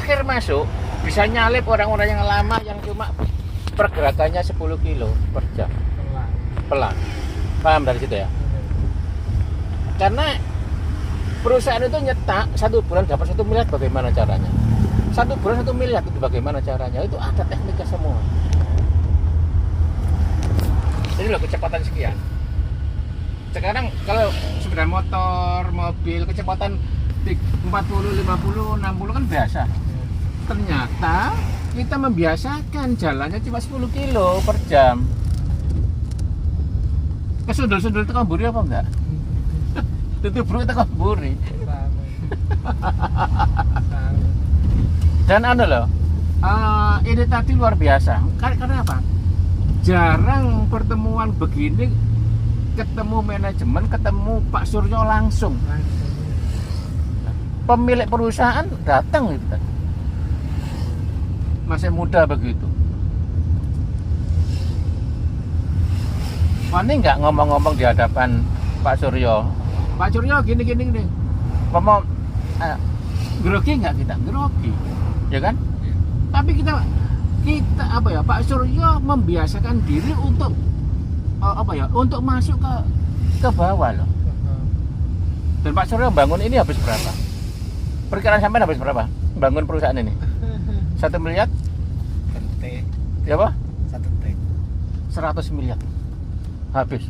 terakhir masuk bisa nyalip orang-orang yang lama yang cuma pergerakannya 10 kilo per jam. Pelan. Paham dari situ ya? Karena perusahaan itu nyetak 1 bulan dapat 1 miliar, bagaimana caranya? 1 bulan 1 miliar itu bagaimana caranya? Itu ada tekniknya semua. Jadi loh, kecepatan sekian. Sekarang kalau sepeda motor, mobil kecepatan 40, 50, 60 kan biasa. Ternyata kita membiasakan jalannya cuma 10 kilo per jam. Kesundul-sundul itu kaburi apa enggak? Itu bro, itu kaburi. Dan loh, ini tadi luar biasa. Karena apa? Jarang pertemuan begini, ketemu manajemen, ketemu Pak Suryo langsung. Pemilik perusahaan datang gitu. Masih muda begitu. Ini nggak ngomong-ngomong di hadapan Pak Suryo. Pak Suryo gini nih. Ngomong, grogi nggak kita? Grogi, ya kan? Tapi kita apa ya? Pak Suryo membiasakan diri untuk untuk masuk ke bawah loh. Dan Pak Suryo bangun ini habis berapa? Perkiraan sampai habis berapa? Bangun perusahaan ini? 1 miliar? 1 T. Ya apa? 1 T. 100 miliar habis.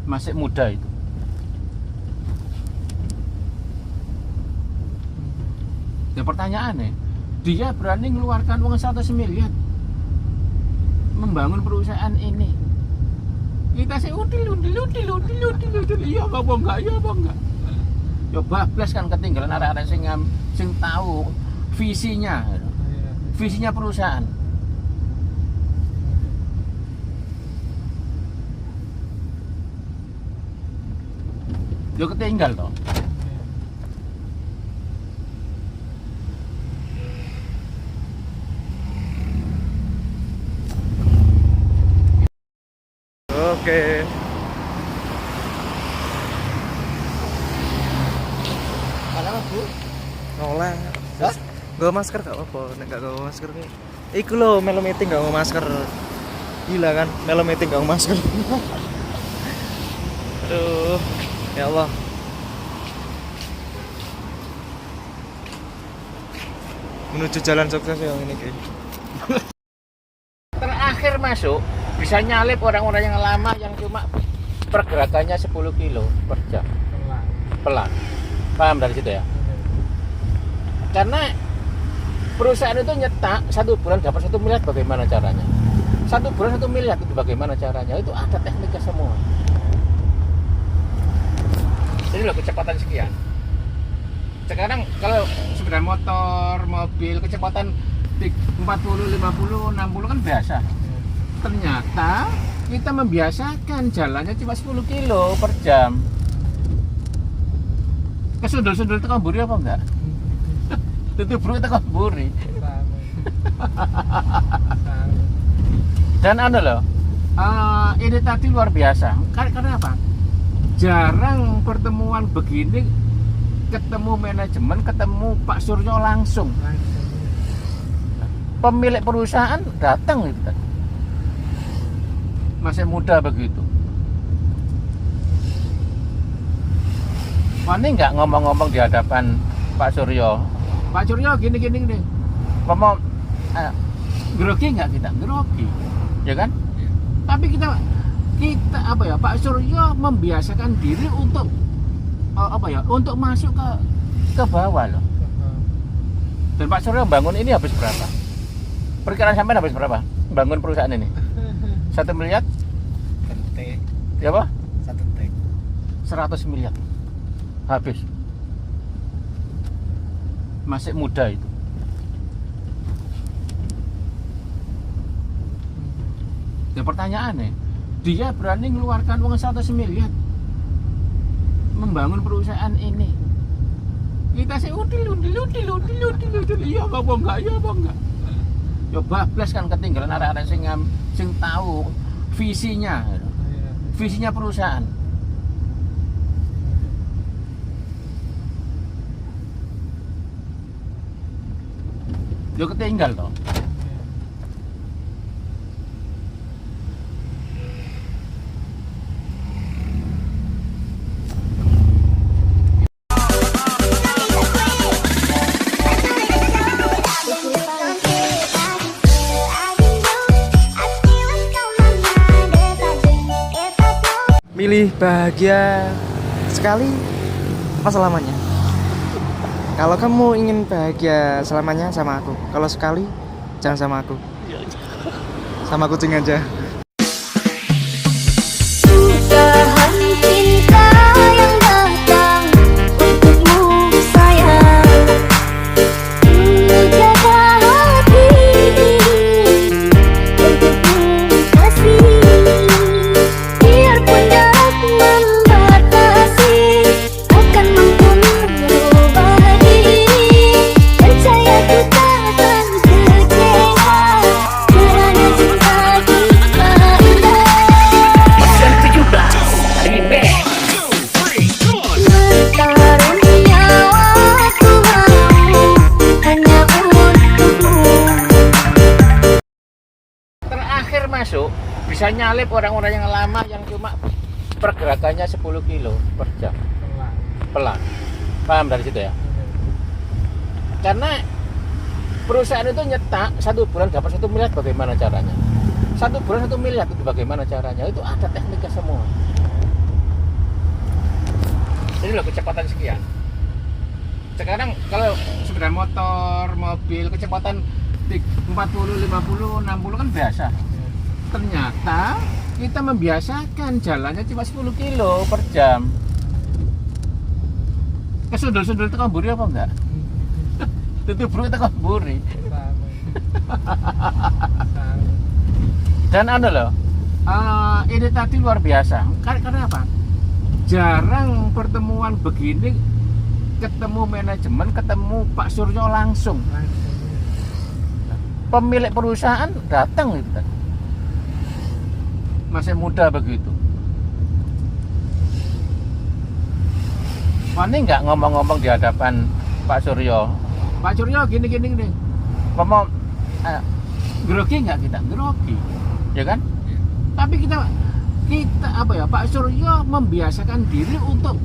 Masih muda itu. Ya pertanyaannya, dia berani mengeluarkan uang 100 miliar membangun perusahaan ini. Kita sih udil. Iya apa enggak? Ya bablas kan, ketinggalan arek-arek sing tahu visinya perusahaan. Yo ketinggal toh. Oke. Mana Mas Bu? Nolak. Hah? Gak masker gak apa-apa, nek gak gawa masker nih. Iku lho melo meeting gak mau masker. Gila kan, melo meeting gak mau masker. Aduh, ya Allah. Menuju jalan sukses yang ini kayak. Terakhir masuk bisa nyalip orang-orang yang lama yang cuma pergerakannya 10 kilo per jam. Pelan. Paham dari situ ya? Karena perusahaan itu nyetak 1 bulan dapat 1 miliar, bagaimana caranya? 1 bulan 1 miliar itu bagaimana caranya? Itu ada tekniknya semua. Jadi loh, kecepatan sekian. Sekarang kalau sepeda motor, mobil kecepatan 40, 50, 60 kan biasa. Ternyata kita membiasakan jalannya cuma 10 kilo per jam. Kesundul-sundul itu kaburi apa enggak? Itu bro, itu kaburi. Dan loh, ini tadi luar biasa. Karena apa? Jarang pertemuan begini, ketemu manajemen, ketemu Pak Suryo langsung. Pemilik perusahaan datang gitu. Masih muda begitu. Ini nggak ngomong-ngomong di hadapan Pak Suryo. Pak Suryo gini nih. Ngomong, grogi nggak kita? Grogi, ya kan? Tapi kita apa ya? Pak Suryo membiasakan diri untuk untuk masuk ke bawah loh. Dan Pak Suryo bangun ini habis berapa? Perkiraan sampai habis berapa? Bangun perusahaan ini? 1 miliar? 1 T. Ya apa? 1 T. 100 miliar habis. Masih muda itu. Ya pertanyaannya, dia berani mengeluarkan uang 100 miliar membangun perusahaan ini. Kita sih udil. Iya apa enggak? Ya bablas kan, ketinggalan arek-arek sing tahu visinya perusahaan. Yo ketinggal toh. Milih bahagia sekali apa selamanya? Kalau kamu ingin bahagia selamanya sama aku. Kalau sekali jangan sama aku. Sama kucing aja. Sudahan cinta yang datang untukmu sayang, menjaga hati untukmu kasih, biarpun jarak membatasi, akan mampu merubah diri. Percaya ku takkan kecewa, karena cinta kita indah. Bertaruh nyawaku hanya untukmu. Terakhir masuk bisa nyalip orang-orang yang lama yang cuma pergerakannya 10 kilo per jam. Pelan. Paham dari situ ya? Karena perusahaan itu nyetak 1 bulan dapat 1 miliar, bagaimana caranya? 1 bulan 1 miliar itu bagaimana caranya? Itu ada tekniknya semua. Jadi loh kecepatan sekian. Sekarang kalau sepeda motor, mobil kecepatan 40, 50, 60 kan biasa. Ternyata kita membiasakan jalannya cuma 10 kilo per jam. Kesundul-sundul itu kamburi apa enggak? Itu bro kita kamburi. Dan loh, ini tadi luar biasa. Karena apa? Jarang pertemuan begini, ketemu manajemen, ketemu Pak Suryo langsung. Pemilik perusahaan datang gitu kan. Masih muda begitu. Wah, ini nggak ngomong-ngomong di hadapan Pak Suryo. Pak Suryo gini. Ngomong, grogi nggak kita? Grogi, ya kan? Tapi kita apa ya? Pak Suryo membiasakan diri untuk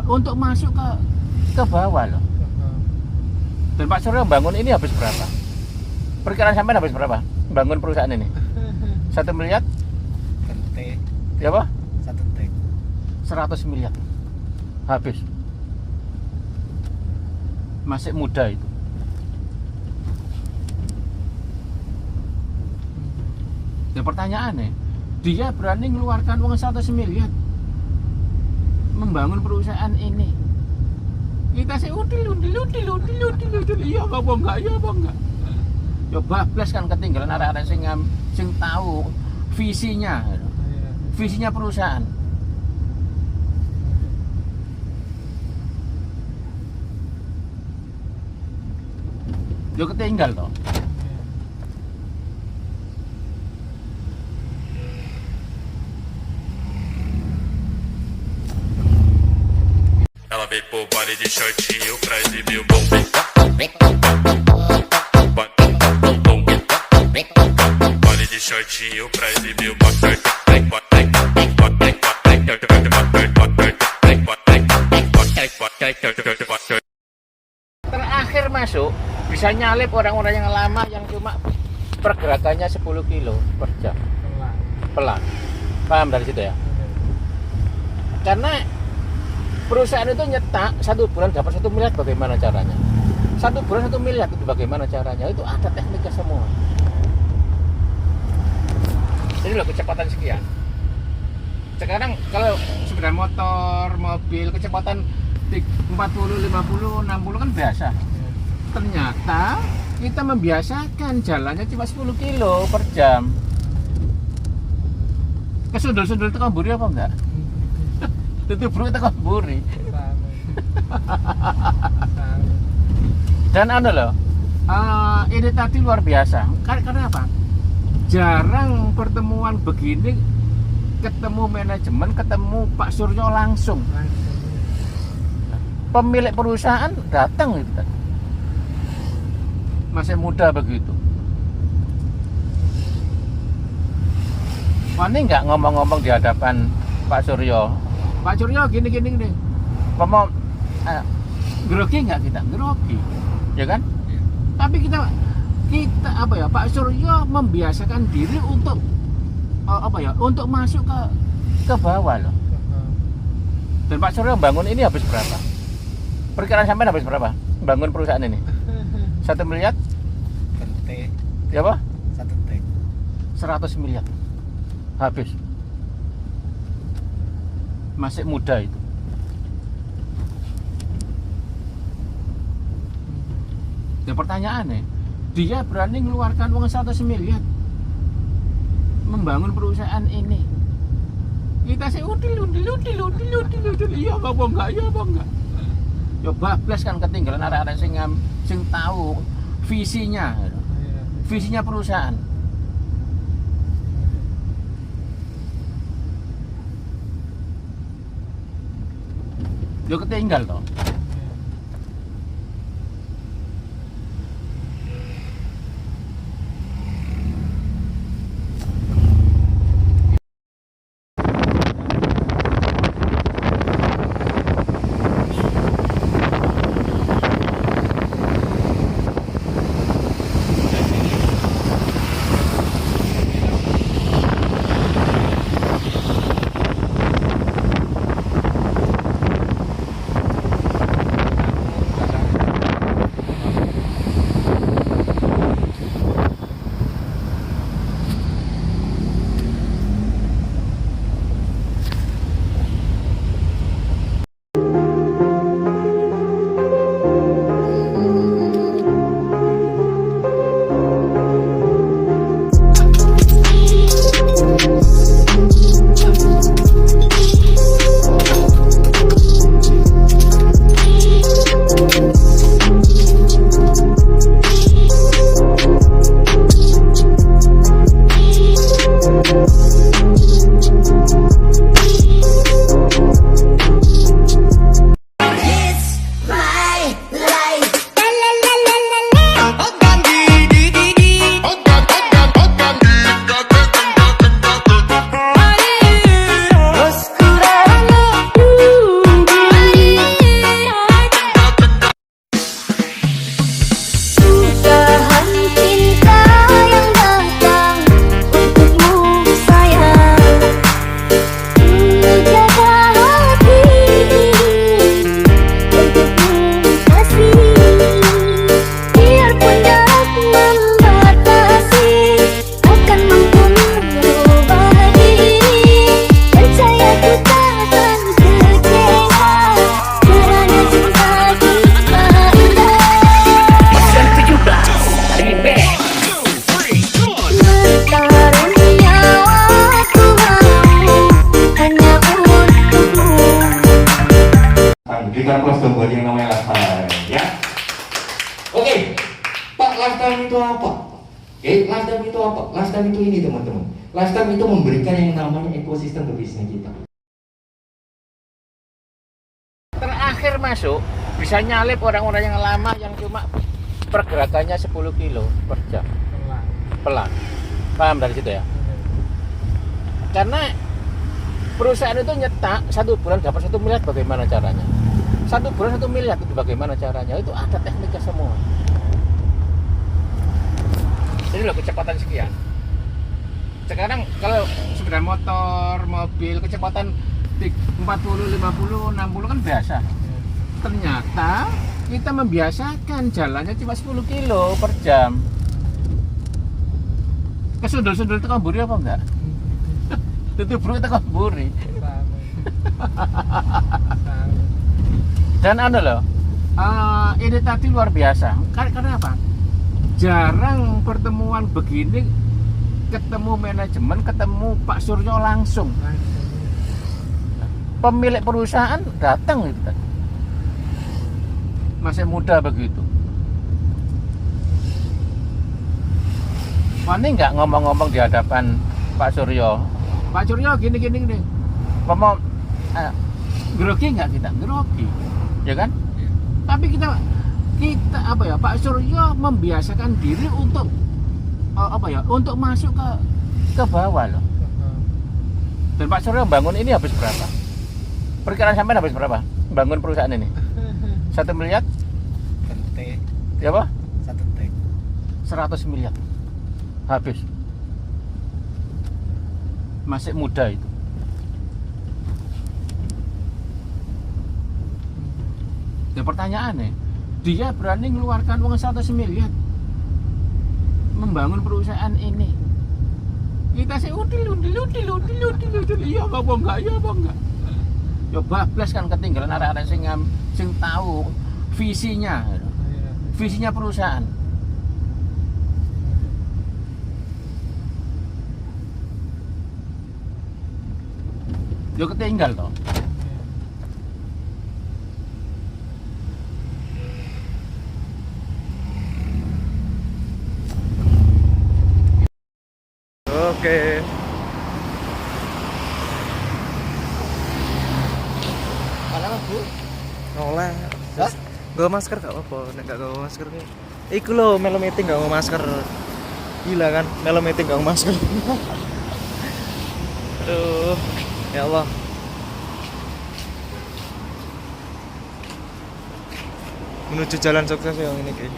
untuk masuk ke bawah loh. Dan Pak Suryo bangun ini habis berapa? Perkiraan sampai habis berapa? Bangun perusahaan ini? 1 miliar? Ya apa? 100 miliar habis. Masih muda itu. Ya pertanyaannya, dia berani mengeluarkan uang 100 miliar membangun perusahaan ini. Kita sih udil. Iya apa enggak? Ya bablas kan, ketinggalan arek-arek sing tahu visinya. Visinya perusahaan. Yo ketinggal toh. Ela veio pro baile de shortinho pra exibir o bom. Baile de shortinho pra exibir o bom. Terakhir masuk bisa nyalip orang-orang yang lama yang cuma pergerakannya 10 kilo per jam. Pelan. Paham dari situ ya? Karena perusahaan itu nyetak 1 bulan dapat 1 miliar, bagaimana caranya? 1 bulan 1 miliar itu bagaimana caranya? Itu ada tekniknya semua. Jadi loh kecepatan sekian. Sekarang kalau sepeda motor, mobil kecepatan 40, 50, 60 kan biasa. Ternyata kita membiasakan jalannya cuma 10 kilo per jam. Kesundul-sundul itu kamburi apa enggak? Itu bro kita kamburi. Dan loh, ini tadi luar biasa. Karena apa? Jarang pertemuan begini, ketemu manajemen, ketemu Pak Suryo langsung. Pemilik perusahaan datang gitu kan. masih muda begitu. Wani nggak ngomong-ngomong di hadapan Pak Suryo. Pak Suryo gini. Ngomong, grogi nggak kita? Grogi, ya kan? Tapi kita apa ya? Pak Suryo membiasakan diri untuk untuk masuk ke bawah loh. Dan Pak Suryo bangun ini habis berapa? Perkiraan sampai habis berapa? Bangun perusahaan ini? 1 miliar? Ya apa? 100 miliar habis. Masih muda itu. Dan pertanyaannya, dia berani mengeluarkan uang 100 miliar membangun perusahaan ini. Kita sih udil. Iya apa enggak? Ya bablas kan, ketinggalan arek-arek sing tahu visinya. Visinya perusahaan. Yo ketinggal toh. Kita close dong buat yang namanya last time, ya. Oke, Pak, last time itu apa? Last time itu apa? Last time itu ini teman-teman. Last time itu memberikan yang namanya ekosistem ke bisnis kita. Terakhir masuk bisa nyalip orang-orang yang lama yang cuma pergerakannya 10 kilo per jam. Pelan. Paham dari situ ya? Karena perusahaan itu nyetak 1 bulan dapat 1 miliar, bagaimana caranya? 1 bulan 1 miliar itu bagaimana caranya? Itu ada tekniknya semua. Jadi loh, kecepatan sekian. Sekarang kalau sepeda motor, mobil kecepatan 40, 50, 60 kan biasa. Ternyata kita membiasakan jalannya cuma 10 kilo per jam. Kesundul-sundul itu kamburi apa enggak? Itu bro, kita kamburi. Dan loh, ini tadi luar biasa. Karena apa? Jarang pertemuan begini, ketemu manajemen, ketemu Pak Suryo langsung. Pemilik perusahaan datang gitu kan. Masih muda begitu. Wani nggak ngomong-ngomong di hadapan Pak Suryo. Pak Suryo gini. Ngomong, grogi nggak kita? Grogi, ya kan? Tapi kita apa ya, Pak Suryo membiasakan diri untuk apa ya, untuk masuk ke bawah loh. Dan Pak Suryo bangun ini habis berapa? Perkiraan sampean habis berapa? Bangun perusahaan ini? 1 miliar? Ya apa? 100 miliar habis. Masih muda itu. Ya pertanyaannya, dia berani mengeluarkan uang 100 miliar membangun perusahaan ini. Kita sih udil, iya apa enggak, iya apa enggak. Ya bablas kan, ketinggalan arek-arek sing tahu visinya. Visinya perusahaan. Yo ketinggal toh. Oke. Mana Bu? Nolak. Gak masker gak apa-apa, nek gak gawa masker nih. Iku lho melo meeting gak gawa masker. Gila kan, melo meeting gak gawa masker. Aduh, ya Allah. Menuju jalan sukses yang ini kayak.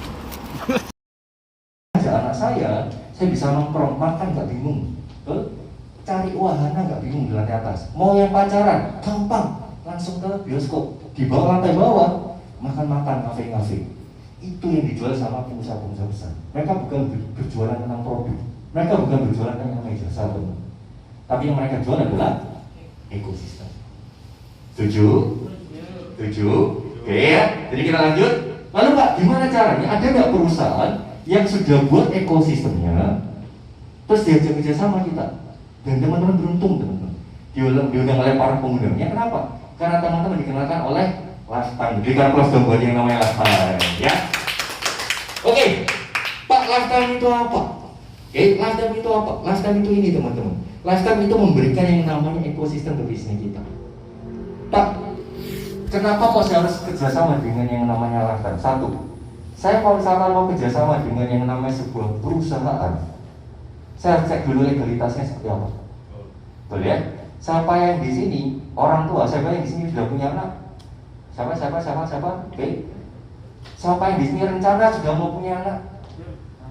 Anak saya bisa nongkrong makan nggak bingung, cari wahana nggak bingung di lantai atas. Mau yang pacaran, gampang, langsung ke bioskop, di bawah lantai bawah, makan-makan, ngafe-ngafe. Itu yang dijual sama pengusaha-pengusaha besar. Mereka bukan berjualan tentang produk, mereka bukan berjualan tentang jasa, tapi yang mereka jual adalah ekosistem. Setuju? Setuju? Oke ya, jadi kita lanjut. Lalu Pak, gimana caranya? Ada nggak perusahaan yang sudah buat ekosistemnya, terus diajak kerja sama kita? Dan teman-teman beruntung, teman-teman. Diundang oleh para pengundangnya. Kenapa? Karena teman-teman dikenalkan oleh Lifetime. Berikan plus dong buat yang namanya Lifetime, ya. Oke, Pak, Lifetime itu apa? Lifetime itu apa? Lifetime itu ini, teman-teman. Lifetime itu memberikan yang namanya ekosistem ke bisnis kita. Pak, kenapa kok saya harus kerjasama dengan yang namanya Lifetime? Satu, saya kalau misalkan mau kerjasama dengan yang namanya sebuah perusahaan, saya harus cek dulu legalitasnya seperti apa. Betul ya? Siapa yang di sini orang tua, siapa yang di sini sudah punya anak? Siapa? Oke. Siapa yang di sini rencana sudah mau punya anak?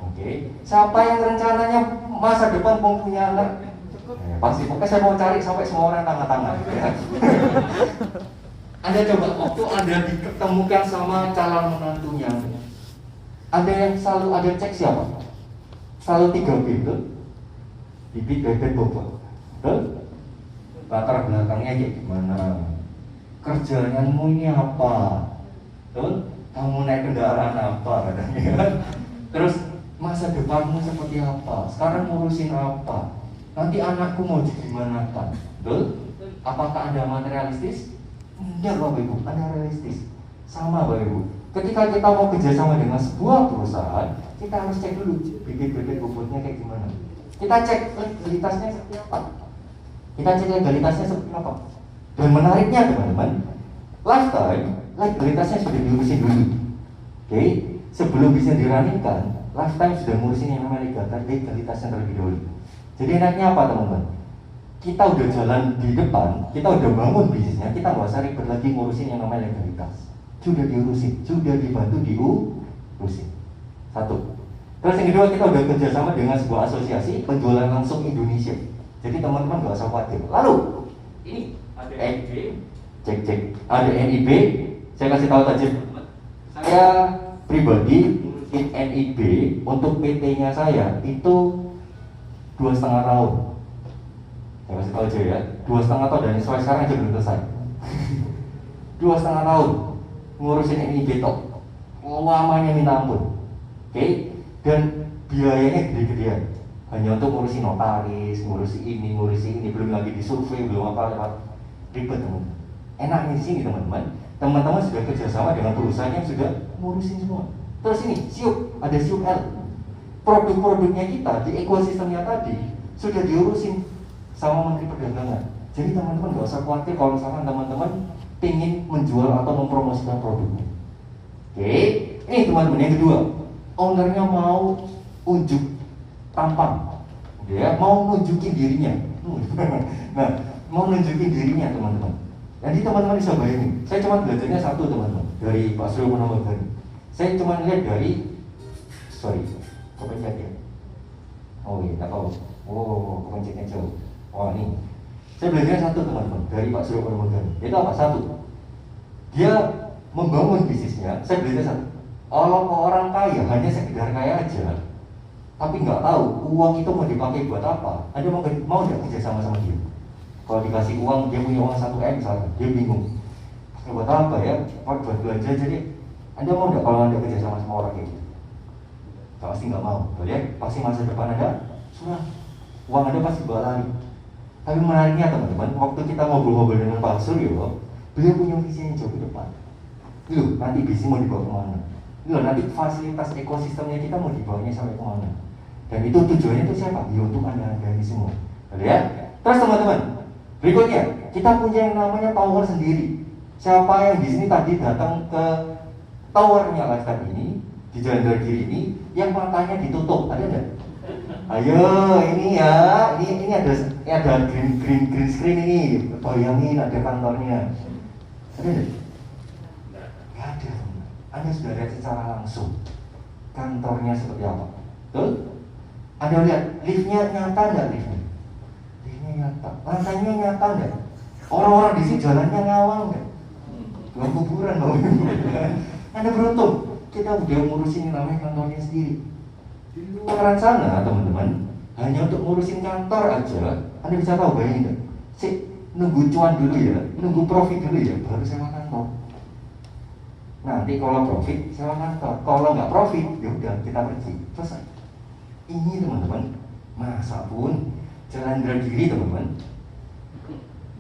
Oke. Siapa yang rencananya masa depan mau punya anak? Pasti. Pokoknya saya mau cari sampai semua orang tangan-tangan. Ya. Anda coba waktu Anda diketemukan sama calon menantunya, ada yang selalu ada cek siapa? Selalu 3 betul? Bibit, bebek, bobot. Betul? Latar belakangnya kayak gimana? Kerjaanmu ini apa? Betul? Kamu naik kendaraan apa? Katanya. Terus masa depanmu seperti apa? Sekarang ngurusin apa? Nanti anakku mau jadi gimana kan? Betul? Apakah Anda materialistis? Enggak Bapak Ibu, Anda realistis. Sama Bapak Ibu. Ketika kita mau kerjasama dengan sebuah perusahaan, kita harus cek dulu bibit-bibit bobotnya kayak gimana. Kita cek legalitasnya seperti apa. Dan menariknya teman-teman, Lifetime legalitasnya sudah diurusin dulu. Oke, sebelum bisa dirancangkan, Lifetime sudah ngurusin yang namanya legalitasnya terlebih dahulu. Jadi enaknya apa teman-teman? Kita udah jalan di depan, kita udah bangun bisnisnya, kita nggak usah ribet lagi ngurusin yang namanya legalitas. Sudah diurusin, sudah dibantu diurusin. Satu. Terus yang kedua, kita udah kerjasama dengan sebuah asosiasi penjualan langsung Indonesia. Jadi teman-teman nggak usah khawatir. Lalu ini ada NIB, cek. Ada NIB. Saya kasih tahu aja. Saya pribadi ngurusin NIB untuk PT-nya saya itu 2,5 tahun. Saya kasih tahu aja ya, 2,5 tahun dan sampai sekarang aja belum selesai. 2,5 tahun ngurusin NIB tok, lamanya minta ampun. Oke, dan biayanya gede-gedean. Hanya untuk ngurusin notaris, ngurusin ini, belum lagi disurvei, belum apa-apa. Ribet teman-teman. Enaknya di sini teman-teman, teman-teman sudah kerjasama dengan perusahaan yang sudah ngurusin semua. Terus ini, SIUP, ada SIUP L. Produk-produknya kita di ekosistemnya tadi sudah diurusin sama Menteri Perdagangan. Jadi teman-teman nggak usah khawatir kalau misalkan teman-teman ingin menjual atau mempromosikan produknya. Oke, Ini teman-teman yang kedua, ownernya mau unjuk tampang, ya, mau nunjukin dirinya. Nah, mau nunjukin dirinya teman-teman. Jadi teman-teman bisa bayangin, saya cuma belajarnya satu teman-teman dari Pak Suryo Monomodani. Saya cuma lihat dari, kepencet ya. Oh iya, tak tahu. Oh, kepencetnya jauh. Oh ini, saya belajar satu teman-teman dari Pak Suryo Monomodani. Itu apa? Satu, dia membangun bisnisnya. Saya belajar satu. Kalau orang kaya hanya sekedar kaya aja, tapi nggak tahu uang itu mau dipakai buat apa. Anda mau nggak kerja sama dia? Kalau dikasih uang, dia punya uang 1M misalnya, dia bingung buat apa ya, buat belanja. Jadi Anda mau nggak kalau Anda kerja sama orang kayak gitu? Pasti nggak mau, ya? Pasti masa depan Anda suram, uang Anda pasti bawa lari. Tapi menariknya teman-teman, waktu kita ngobrol-ngobrol dengan Pak Suryo, beliau punya visi yang jauh ke depan. Loh, nanti bisnis mau dibawa kemana? Loh, nanti fasilitas ekosistemnya kita mau dibawanya sampai kemana? Dan itu tujuannya itu siapa? Ya untuk Anda ini semua. Ya? Terus teman-teman, berikutnya, kita punya yang namanya tower sendiri. Siapa yang di sini tadi datang ke towernya Lifetime ini, di Jalan Dargiri ini, yang matanya ditutup, ada nggak? Ayo, ini ya, ini ada green screen ini, bayangin ada kantornya. Ada nggak? Nggak ada. Anda sudah lihat secara langsung kantornya seperti apa? Betul? Anda lihat liftnya nyata nggak liftnya? Nyata, lantainya nyata nggak? Orang-orang di sini jalannya ngawang nggak? Bukan kuburan loh. Anda beruntung, kita udah ngurusin namanya kantornya sendiri. Di luar sana teman-teman, hanya untuk ngurusin kantor aja, Anda bisa tahu bayangin nggak? Nunggu cuan dulu ya, nunggu profit dulu ya, baru sewa kantor. Nanti kalau profit sewa kantor, kalau nggak profit, ya udah kita pergi, selesai. Ini teman-teman, masa pun Jalan Dargiri teman-teman,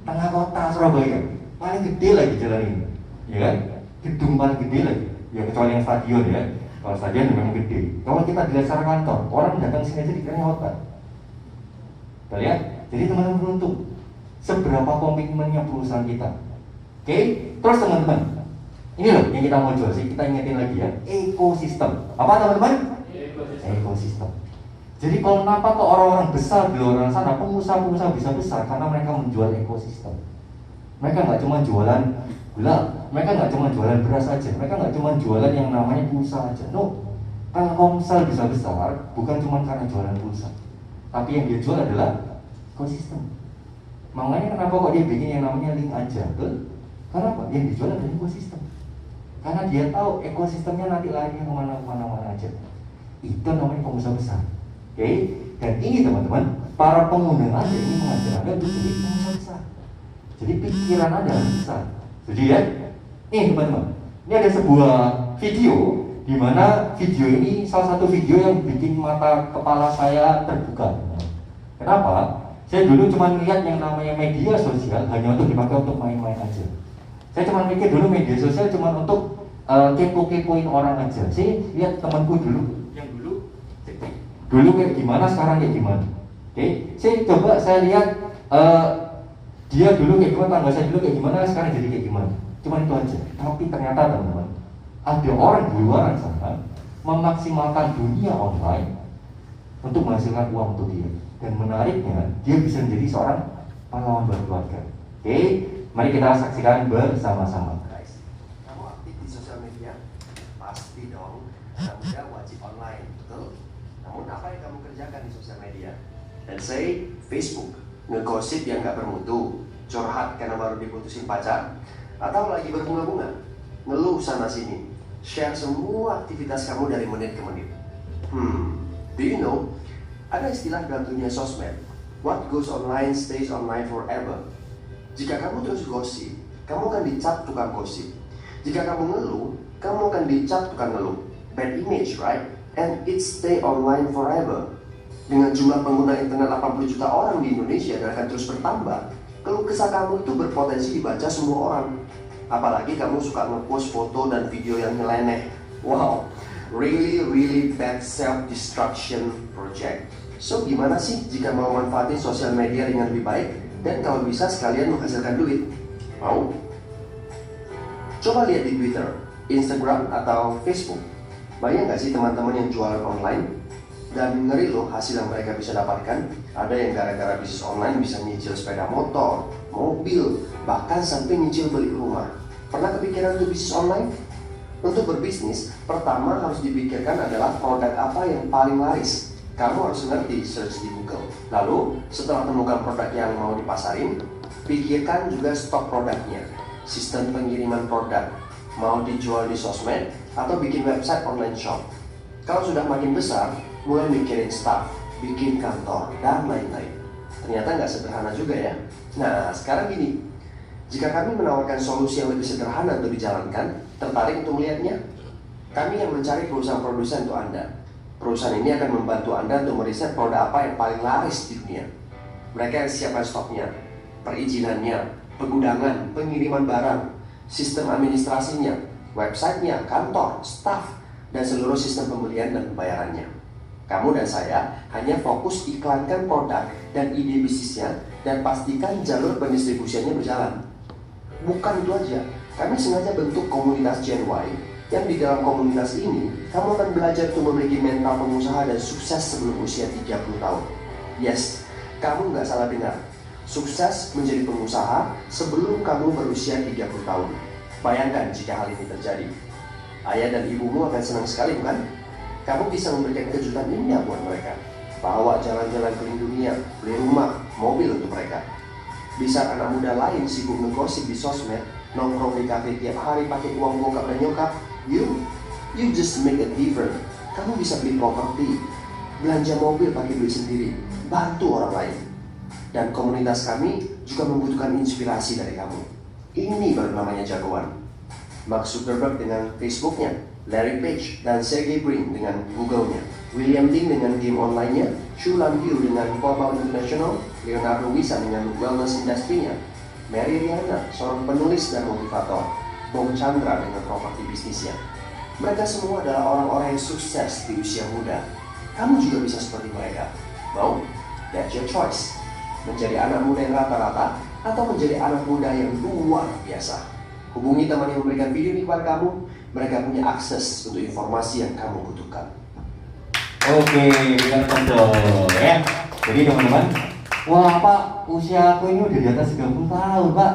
tengah kota Surabaya, paling gede lagi jalan ini, ya kan? Gedung paling gede lagi, ya kecuali yang stadion ya. Kalau stadion memang gede. Kalau kita dilihat secara kantor, orang datang sini aja dikiranya hotel. Kita lihat, jadi teman-teman beruntung. Seberapa komitmennya perusahaan kita? Oke, terus teman-teman, ini loh yang kita mau jual sih, kita ingetin lagi ya, ekosistem. Apa teman-teman? Ekosistem. Jadi kalau kenapa kok orang-orang besar di luar sana, pengusaha-pengusaha bisa besar karena mereka menjual ekosistem. Mereka nggak cuma jualan gula, mereka nggak cuma jualan beras aja, mereka nggak cuma jualan yang namanya pulsa aja. No, Telkomsel bisa besar bukan cuma karena jualan pulsa, tapi yang dia jual adalah ekosistem. Makanya kenapa kok dia bikin yang namanya link aja, betul? Karena apa? Yang dijual adalah ekosistem. Karena dia tahu ekosistemnya nanti larinya kemana-mana aja. Itu namanya pengusaha besar. Oke, dan ini teman-teman, para pengguna Anda ini mengajar Anda untuk jadi pengusaha besar. Jadi pikiran Anda harus besar. Jadi ya, nih teman-teman, ini ada sebuah video di mana video ini salah satu video yang bikin mata kepala saya terbuka. Kenapa? Saya dulu cuma lihat yang namanya media sosial hanya untuk dipakai untuk main-main aja. Saya cuma mikir dulu media sosial cuma untuk kepo-kepoin orang aja. Saya lihat temanku dulu, yang dulu kayak gimana, sekarang kayak gimana. Oke, saya lihat dia dulu kayak gimana, tangga saya dulu kayak gimana, sekarang jadi kayak gimana. Cuma itu aja. Tapi ternyata teman-teman, ada orang di luar sana memaksimalkan dunia online untuk menghasilkan uang untuk dia. Dan menariknya, dia bisa menjadi seorang pahlawan berkeluarga. Oke, mari kita saksikan bersama-sama. Guys, kamu aktif di sosial media? Pasti dong, Anda wajib online, betul? Namun apa yang kamu kerjakan di sosial media? Let's say Facebook, ngegosip yang gak bermutu, curhat karena baru diputusin pacar, atau lagi berbunga-bunga, ngeluh sana sini, share semua aktivitas kamu dari menit ke menit. Do you know, ada istilah dalam dunia sosmed, what goes online stays online forever. Jika kamu terus gosip, kamu akan dicap tukang gosip. Jika kamu ngeluh, kamu akan dicap tukang ngeluh. Bad image, right? And it stay online forever. Dengan jumlah pengguna internet 80 juta orang di Indonesia dan akan terus bertambah, keluh kesah kamu itu berpotensi dibaca semua orang. Apalagi kamu suka nge-post foto dan video yang nyeleneh. Wow, really bad self-destruction project. So gimana sih jika mau manfaatin sosial media dengan lebih baik dan kalau bisa sekalian menghasilkan duit? Mau? Coba lihat di Twitter, Instagram, atau Facebook. Banyak nggak sih teman-teman yang jualan online? Dan ngeri loh hasil yang mereka bisa dapatkan. Ada yang gara-gara bisnis online bisa nyicil sepeda motor, mobil, bahkan sampai nyicil beli rumah. Pernah kepikiran untuk bisnis online? Untuk berbisnis, pertama harus dipikirkan adalah produk apa yang paling laris. Kamu harus ngerti search di Google. Lalu, setelah temukan produk yang mau dipasarin, pikirkan juga stok produknya, sistem pengiriman produk, mau dijual di sosmed, atau bikin website online shop. Kalau sudah makin besar, mulai mikirin staff, bikin kantor, dan lain-lain. Ternyata nggak sederhana juga ya. Nah, sekarang gini, jika kami menawarkan solusi yang lebih sederhana untuk dijalankan, tertarik untuk melihatnya? Kami yang mencari perusahaan produsen untuk Anda. Perusahaan ini akan membantu Anda untuk meriset produk apa yang paling laris di dunia. Mereka yang siapkan stoknya, perizinannya, pengudangan, pengiriman barang, sistem administrasinya, websitenya, kantor, staff, dan seluruh sistem pembelian dan pembayarannya. Kamu dan saya hanya fokus iklankan produk dan ide bisnisnya dan pastikan jalur pendistribusiannya berjalan. Bukan itu aja, kami sengaja bentuk komunitas Gen Y yang di dalam komunitas ini kamu akan belajar untuk memiliki mental pengusaha dan sukses sebelum usia 30 tahun. Yes, kamu nggak salah dengar. Sukses menjadi pengusaha sebelum kamu berusia 30 tahun. Bayangkan jika hal ini terjadi. Ayah dan ibumu akan senang sekali, bukan? Kamu bisa memberikan kejutan indah buat mereka. Bawa jalan-jalan keliling dunia, beli rumah, mobil untuk mereka. Bisa anak muda lain sibuk ngegosip di sosmed, nongkrong di kafe tiap hari pakai uang bokap dan nyokap. You just make a difference. Kamu bisa beli properti, belanja mobil pakai duit sendiri, bantu orang lain. Dan komunitas kami juga membutuhkan inspirasi dari kamu. Ini baru namanya jagoan. Mark Zuckerberg dengan Facebooknya, Larry Page dan Sergey Brin dengan Googlenya, William Ding dengan game online-nya, Xu Lanyu dengan Global International, Leonardo Wisa dengan wellness industry-nya, Mary Riana, seorang penulis dan motivator, Bong Chandra dengan properti bisnisnya. Mereka semua adalah orang-orang yang sukses di usia muda. Kamu juga bisa seperti mereka. Mau? That's your choice. Menjadi anak muda yang rata-rata atau menjadi anak muda yang luar biasa. Hubungi teman yang memberikan video ini kepada kamu. Mereka punya akses untuk informasi yang kamu butuhkan. Oke, kita tonton ya. Jadi teman-teman, wah Pak, usia aku ini udah di atas 30 tahun Pak.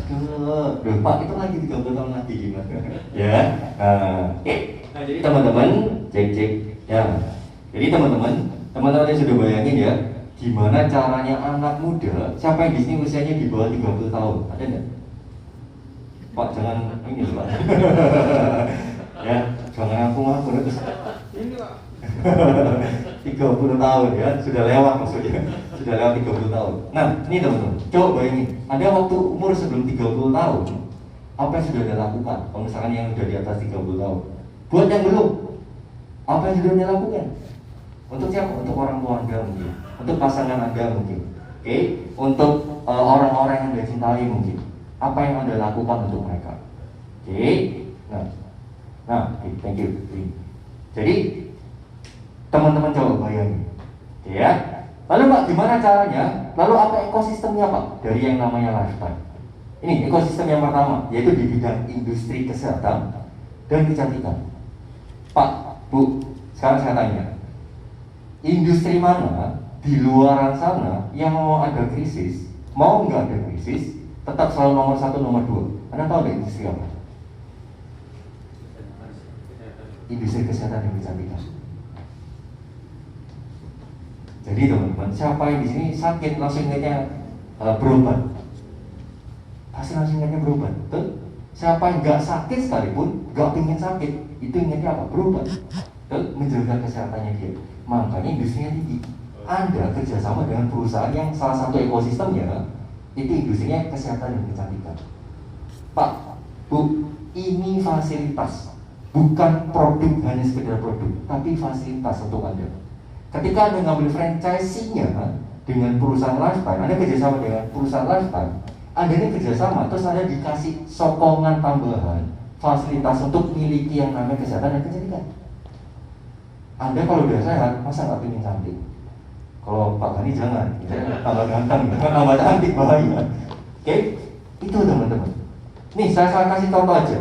Duh, Pak itu lagi 30 tahun lagi gimana? Ya, nah, jadi teman-teman, cek ya. Jadi teman-teman yang sudah bayangin ya, gimana caranya anak muda, siapa yang di sini usianya di bawah 30 tahun? Ada nggak? Pak jangan ini Pak. Ya, jangan ngaku terus. 30 tahun ya, sudah lewat maksudnya. Sudah lewat 30 tahun. Nah, ini teman-teman, coba bayangin, ada waktu umur sebelum 30 tahun, apa yang sudah Anda lakukan? Kalau misalkan yang sudah di atas 30 tahun. Buat yang belum, apa yang sudah Anda lakukan? Untuk siapa? Untuk orang tua Anda mungkin, untuk pasangan Anda mungkin, oke? Untuk orang-orang yang Anda cintai mungkin. Apa yang Anda lakukan untuk mereka? Oke? Nah, thank you. Jadi teman-teman coba bayangin, ya. Lalu Pak, gimana caranya? Lalu apa ekosistemnya Pak? Dari yang namanya lifestyle. Ini ekosistem yang pertama, yaitu di bidang industri kesehatan dan kecantikan. Pak, Bu, sekarang saya tanya, industri mana di luaran sana yang mau ada krisis, mau nggak ada krisis, tetap selalu nomor 1, nomor 2? Anda tahu nggak industri apa? Industri kesehatan dan kecantikan. Jadi teman-teman, siapa yang di sini sakit langsung ingatnya berobat, pasti langsung ingatnya berobat, betul? Siapa yang nggak sakit sekalipun, nggak ingin sakit, itu ingatnya apa? Berobat, betul? Menjaga kesehatannya dia. Makanya industrinya tinggi. Anda kerjasama dengan perusahaan yang salah satu ekosistemnya itu industrinya kesehatan dan kecantikan. Pak, Bu, ini fasilitas, bukan produk hanya sekedar produk, tapi fasilitas untuk Anda. Ketika Anda ngambil franchise-nya dengan perusahaan lifestyle, Anda kerjasama dengan perusahaan lifestyle, Anda ini kerjasama, terus Anda dikasih sokongan tambahan fasilitas untuk miliki yang namanya kesehatan dan kecantikan. Anda kalau udah sehat, masa nggak pengen cantik? Kalau Pak Gani jangan, tambah ganteng, tambah cantik bahaya. Oke, itu teman-teman. Nih saya kasih contoh aja.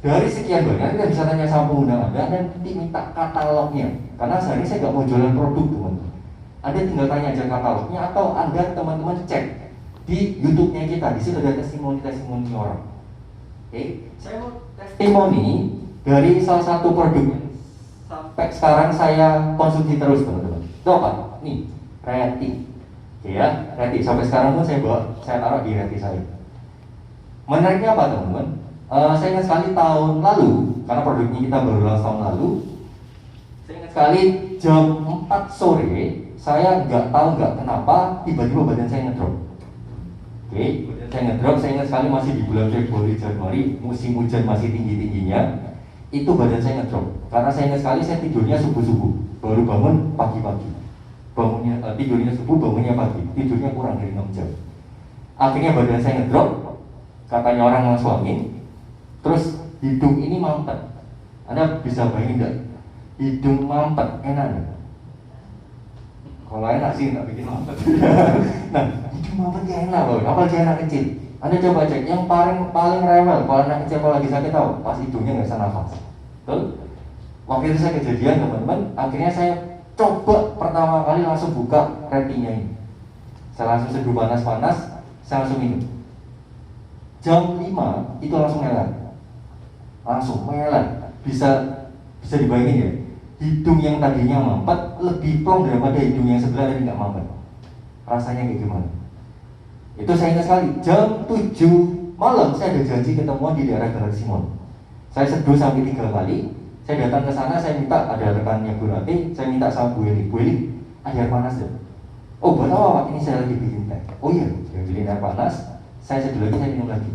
Dari sekian banyak, kita bisa tanya sama pengguna Anda dan nanti minta katalognya. Karena sehari saya nggak mau jualan produk teman-teman. Anda tinggal tanya aja katalognya atau Anda teman-teman cek di YouTube-nya kita. Di situ ada testimoni orang. Oke, saya mau testimoni dari salah satu produk yang sampai sekarang saya konsumsi terus teman-teman. Itu apa? Nih, Reti. Oke ya, Reti. Sampai sekarang pun saya taruh di Reti saya. Menariknya apa teman-teman? Saya ingat sekali tahun lalu, karena produknya kita baru launch tahun lalu. Saya ingat sekali jam 4 sore, saya nggak kenapa tiba-tiba badan saya ngedrop. Oke, badan saya ngedrop. Saya ingat sekali masih di bulan Februari Januari, musim hujan masih tinggi-tingginya. Itu badan saya ngedrop. Karena saya ingat sekali saya tidurnya subuh-subuh, baru bangun pagi-pagi. Tidurnya subuh, bangunnya pagi. Tidurnya kurang dari 6 jam. Akhirnya badan saya ngedrop. Katanya orang suamin. Terus hidung ini mampet. Anda bisa bayangin nggak? Hidung mampet, enak nggak? Kalau enak sih nggak bikin mampet. Nah, hidung mampet ya enak loh. Apalagi anak kecil. Anda coba cek yang paling rewel. Kalau anak kecil kalau lagi sakit tahu, pas hidungnya nggak bisa nafas. Betul? Waktu itu saya kejadian teman-teman. Akhirnya saya coba pertama kali langsung buka retinya ini. Saya langsung seduh panas-panas, saya langsung minum. Jam 5 itu langsung melet, bisa dibayangin ya, hidung yang tadinya mampet lebih plong daripada hidung yang sebelah tadi nggak mampet. Rasanya kayak gimana? Itu saya ingat sekali, jam 7 malam saya ada janji ketemuan di daerah Galaxy Mall. Saya seduh sampai 3 kali. Saya datang ke sana, saya minta, ada rekannya Bu Rati, saya minta sama Bu Eli, ada air panas deh. Oh, buat apa Pak? Ini saya lagi bikin teh. Oh iya, saya bikin air panas. Saya seduh lagi, saya minum lagi.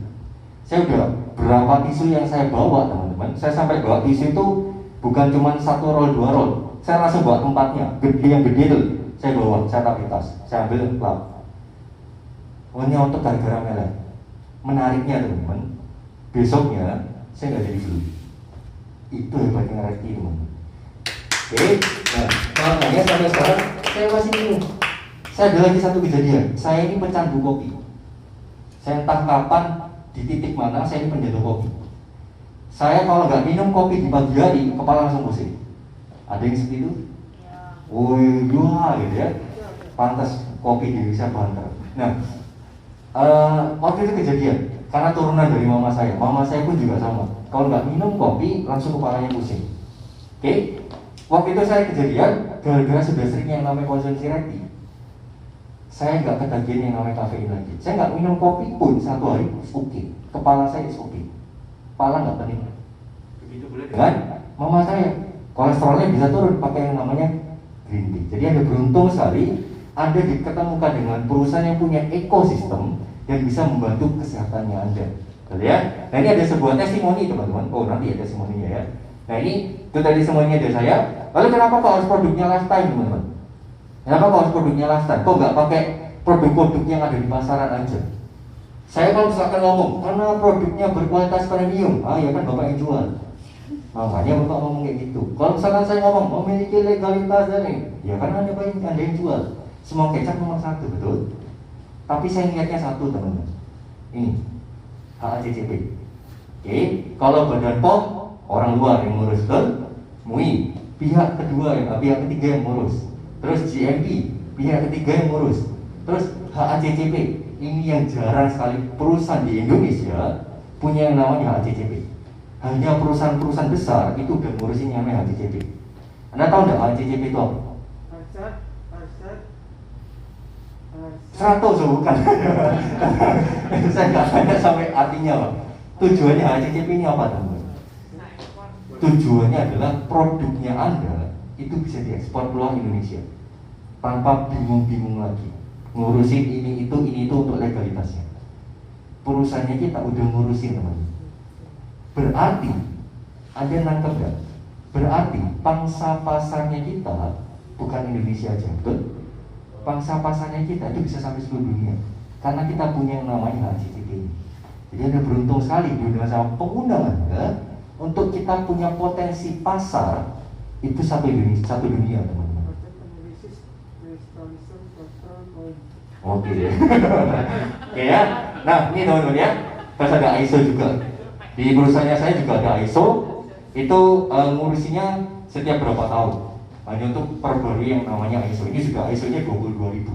Saya udah berapa tisu yang saya bawa teman-teman. Saya sampai bawa tisu itu bukan cuma 1 roll 2 roll. Saya langsung bawa tempatnya, yang gede tuh. Saya bawa, saya taruh di tas, saya ambil lap. Hanya untuk gara-gara melet. Menariknya teman-teman, besoknya saya nggak jadi beli. Itu hebatnya Reti teman-teman. Oke, nah makanya sampai sekarang saya masih minum. Saya ada lagi satu kejadian. Saya ini pecandu kopi. Saya entah kapan di titik mana saya ini penjatuh kopi. Saya kalau nggak minum kopi di pagi hari, kepala langsung pusing. Ada yang seperti itu? Woi, gitu ya. Pantas kopi di Indonesia banter. Nah, waktu itu kejadian karena turunan dari mama saya. Mama saya pun juga sama. Kalau nggak minum kopi, langsung kepalanya pusing. Oke, waktu itu saya kejadian gara-gara sudah sering yang namanya konsumsi Reti. Saya nggak ketagihan yang namanya kafein lagi. Saya nggak minum kopi pun 1 hari, oke. Kepala saya oke. Kepala nggak pening. Begitu boleh dengan mama saya. Kolesterolnya bisa turun pakai yang namanya green tea. Jadi Anda beruntung sekali, Anda diketemukan dengan perusahaan yang punya ekosistem yang bisa membantu kesehatannya Anda. Betul ya? Nah ini ada sebuah testimoni teman-teman. Oh nanti ada testimoninya ya. Nah ini itu tadi semuanya dari saya. Lalu kenapa kok harus produknya lifetime teman-teman? Kenapa kok harus produknya lifetime? Kok nggak pakai produk-produk yang ada di pasaran aja? Saya kalau misalkan ngomong, karena produknya berkualitas premium, ya kan Bapak yang jual. Makanya Bapak ngomong kayak gitu. Kalau misalkan saya ngomong, memiliki legalitas dan ini, ya karena Anda yang jual. Semua kecap nomor 1, betul? Tapi saya lihatnya satu teman-teman. Ini, HACCP. Oke, kalau Badan POM, orang luar yang ngurus, betul? MUI, pihak ketiga yang ngurus. Terus GMP, pihak ketiga yang ngurus. Terus HACCP, ini yang jarang sekali perusahaan di Indonesia punya yang namanya HACCP. Hanya perusahaan-perusahaan besar itu udah ngurusin yang namanya HACCP. Anda tahu nggak HACCP itu apa? Seratus bukan. Saya nggak tanya sampai artinya Pak. Tujuannya HACCP ini apa teman? Tujuannya adalah produknya Anda itu bisa diekspor keluar Indonesia tanpa bingung-bingung lagi ngurusin ini itu untuk legalitasnya. Perusahaannya kita udah ngurusin teman. Berarti Anda nangkep gak? Berarti pangsa pasarnya kita bukan Indonesia aja, betul? Pangsa pasarnya kita itu bisa sampai seluruh dunia karena kita punya yang namanya HACCP ini. Jadi Anda beruntung sekali dengan sama pengundang Anda untuk kita punya potensi pasar itu satu dunia teman-teman. Oke ya. Oke ya. Nah ini teman-teman ya, terus ada ISO juga. Di perusahaannya saya juga ada ISO, itu ngurusinya setiap berapa tahun. Hanya untuk perbarui yang namanya ISO. Ini juga ISO-nya 22.000.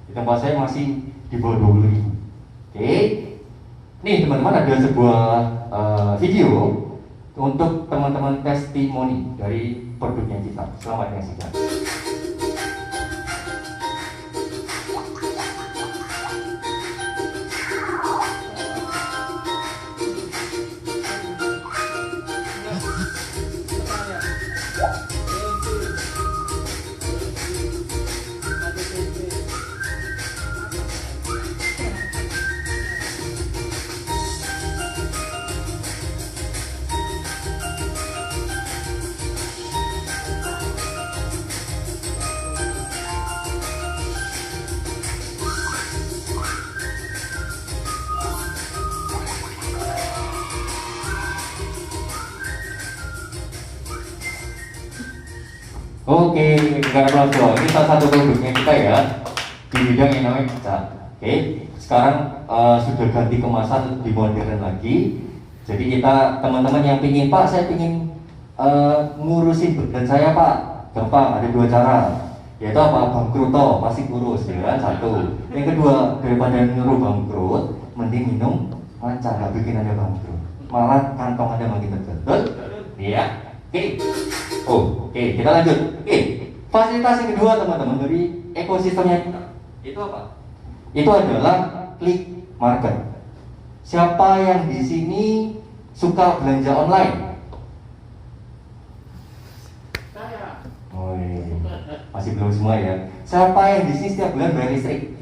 Di tempat saya masih di bawah 20.000. Oke. Nih teman-teman, ada sebuah video untuk teman-teman testimoni dari produknya kita. Selamat menyaksikan. Oke, sekarang ini salah satu produknya kita ya di bidang yang namanya pizza. Oke, sekarang sudah ganti kemasan lebih modern lagi. Jadi kita teman-teman yang pingin, Pak, saya pingin ngurusin badan saya, Pak. Gampang, ada dua cara. Yaitu apa? Bangkrut toh, pasti kurus, ya kan? Satu. Yang kedua, daripada nyuruh bangkrut, mending minum matcha, nggak bikin Anda bangkrut. Malah kantong Anda makin terbentuk. Iya. Oke. Oke, kita lanjut. Oke. Fasilitas yang kedua teman-teman dari ekosistemnya kita. Itu apa? Itu adalah klik market. Siapa yang di sini suka belanja online? Saya. Oh, iya. Masih belum semua ya. Siapa yang di sini setiap bulan bayar listrik?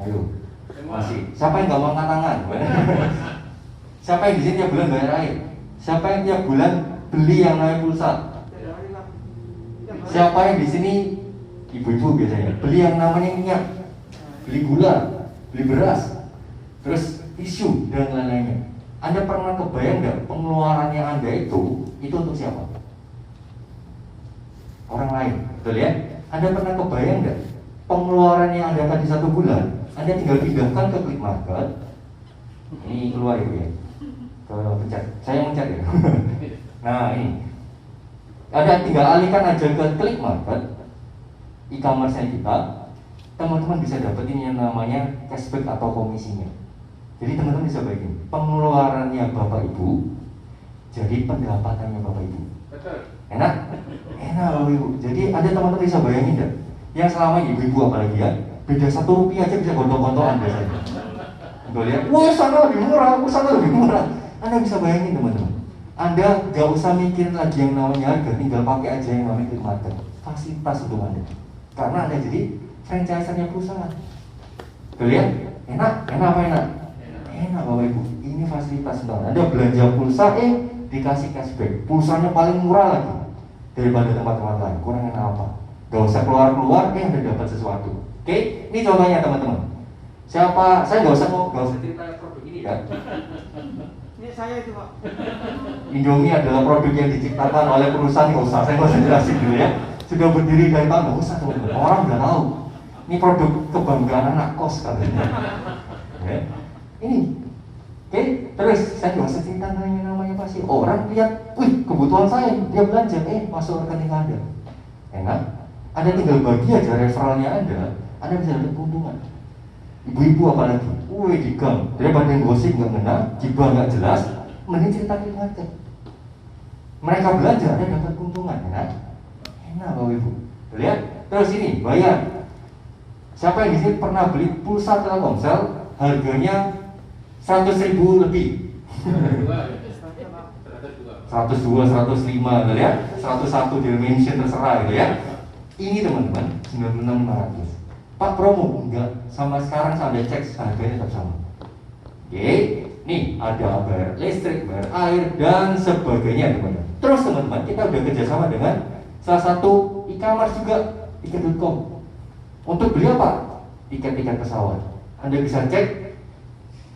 Ayo. Masih. Siapa yang nggak mau angkat tangan? Siapa yang di sini tiap bulan bayar air? Siapa yang tiap bulan beli yang namanya pulsa? Siapa yang di sini ibu-ibu biasanya beli yang namanya minyak, beli gula, beli beras, terus tisu dan lain-lainnya? Anda pernah kebayang nggak pengeluarannya Anda itu untuk siapa? Orang lain, betul ya? Anda pernah kebayang nggak pengeluarannya Anda tadi 1 bulan? Anda tinggal pindahkan ke klik market. Ini keluar ibu ya, ke pencet. Saya mencet ya. Nah ini, ada tinggal alihkan aja ke klik market e-commerce kita, teman-teman bisa dapetin yang namanya cashback atau komisinya. Jadi teman-teman bisa bagiin pengeluarannya Bapak Ibu jadi pendapatannya Bapak Ibu. Betul. Enak? Enak Bapak Ibu. Jadi ada teman-teman bisa bayangin enggak? Yang selama ibu-ibu apalagi ya, beda 1 rupiah aja bisa gontok-gontokan biasanya. Betul ya? Wah sana lebih murah, sana lebih murah. Anda bisa bayangin teman-teman. Anda gak usah mikirin lagi yang namanya harga, tinggal pakai aja yang namanya klik market. Fasilitas untuk Anda. Karena Anda jadi franchise-nya perusahaan. Betul ya? Enak? Enak apa enak? Enak Bapak Ibu. Ini fasilitas untuk Anda belanja pulsa, dikasih cashback. Pulsanya paling murah lagi daripada tempat-tempat lain. Kurang enak apa? Gak usah keluar-keluar, Anda dapat sesuatu. Oke? Ini contohnya teman-teman. Siapa? Saya gak usah cerita produk ini ya. Ini saya itu Pak. Indomie adalah produk yang diciptakan oleh perusahaan, saya nggak usah jelasin dulu ya. Sudah berdiri dari tahun, nggak usah teman-teman. Orang udah tahu. Ini produk kebanggaan anak kos katanya. Ya. Ini, oke. Terus saya nggak usah cerita namanya pasti. Orang lihat, wih kebutuhan saya, dia belanja, masuk rekening Anda. Enak. Anda tinggal bagi aja referralnya Anda bisa dapat keuntungan. Ibu-ibu apalagi, wih digam, daripada yang gosip nggak ngena, gibah nggak jelas, mending cerita klik market. Mereka belanja, Anda dapat keuntungan, enak? Enak Bapak Ibu. Lihat, terus ini bayar. Siapa yang di sini pernah beli pulsa Telkomsel, harganya 100.000 lebih? 102, 105, gitu ya, 101 dimension terserah gitu ya. Ini teman-teman, 96.500. Pak promo enggak, sama sekarang sampai cek harganya tetap sama. Oke, nih ada bayar listrik, bayar air dan sebagainya teman-teman. Terus teman-teman kita udah kerjasama dengan salah satu e-commerce juga, tiket.com. Untuk beli apa? Tiket-tiket pesawat. Anda bisa cek,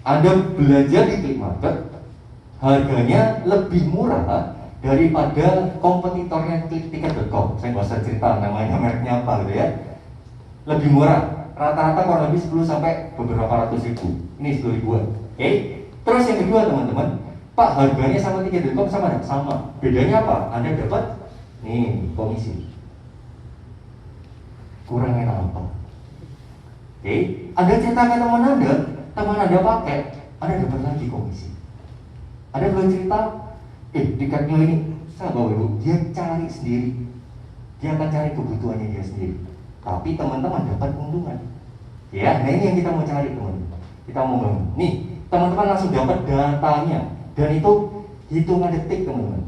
Anda belanja di klik market, harganya lebih murah daripada kompetitornya tiket.com. Saya nggak usah cerita namanya, mereknya apa gitu ya. Lebih murah, rata-rata kurang lebih 10 sampai beberapa ratus ribu. Ini 10 ribuan. Oke. Terus yang kedua teman-teman, Pak, harganya sama tiket.com sama nggak? Sama. Bedanya apa? Anda dapat nih komisi. Kurang enak apa? Oke, Anda cerita ke teman Anda pakai, Anda dapat lagi komisi. Anda belum cerita, tiketnya ini saya bawa dulu, dia cari sendiri, dia akan cari kebutuhannya dia sendiri. Tapi teman-teman dapat keuntungan. Ya, nah ini yang kita mau cari teman-teman. Kita mau bangun. Nih, teman-teman langsung dapat datanya, dan itu hitungan detik teman-teman.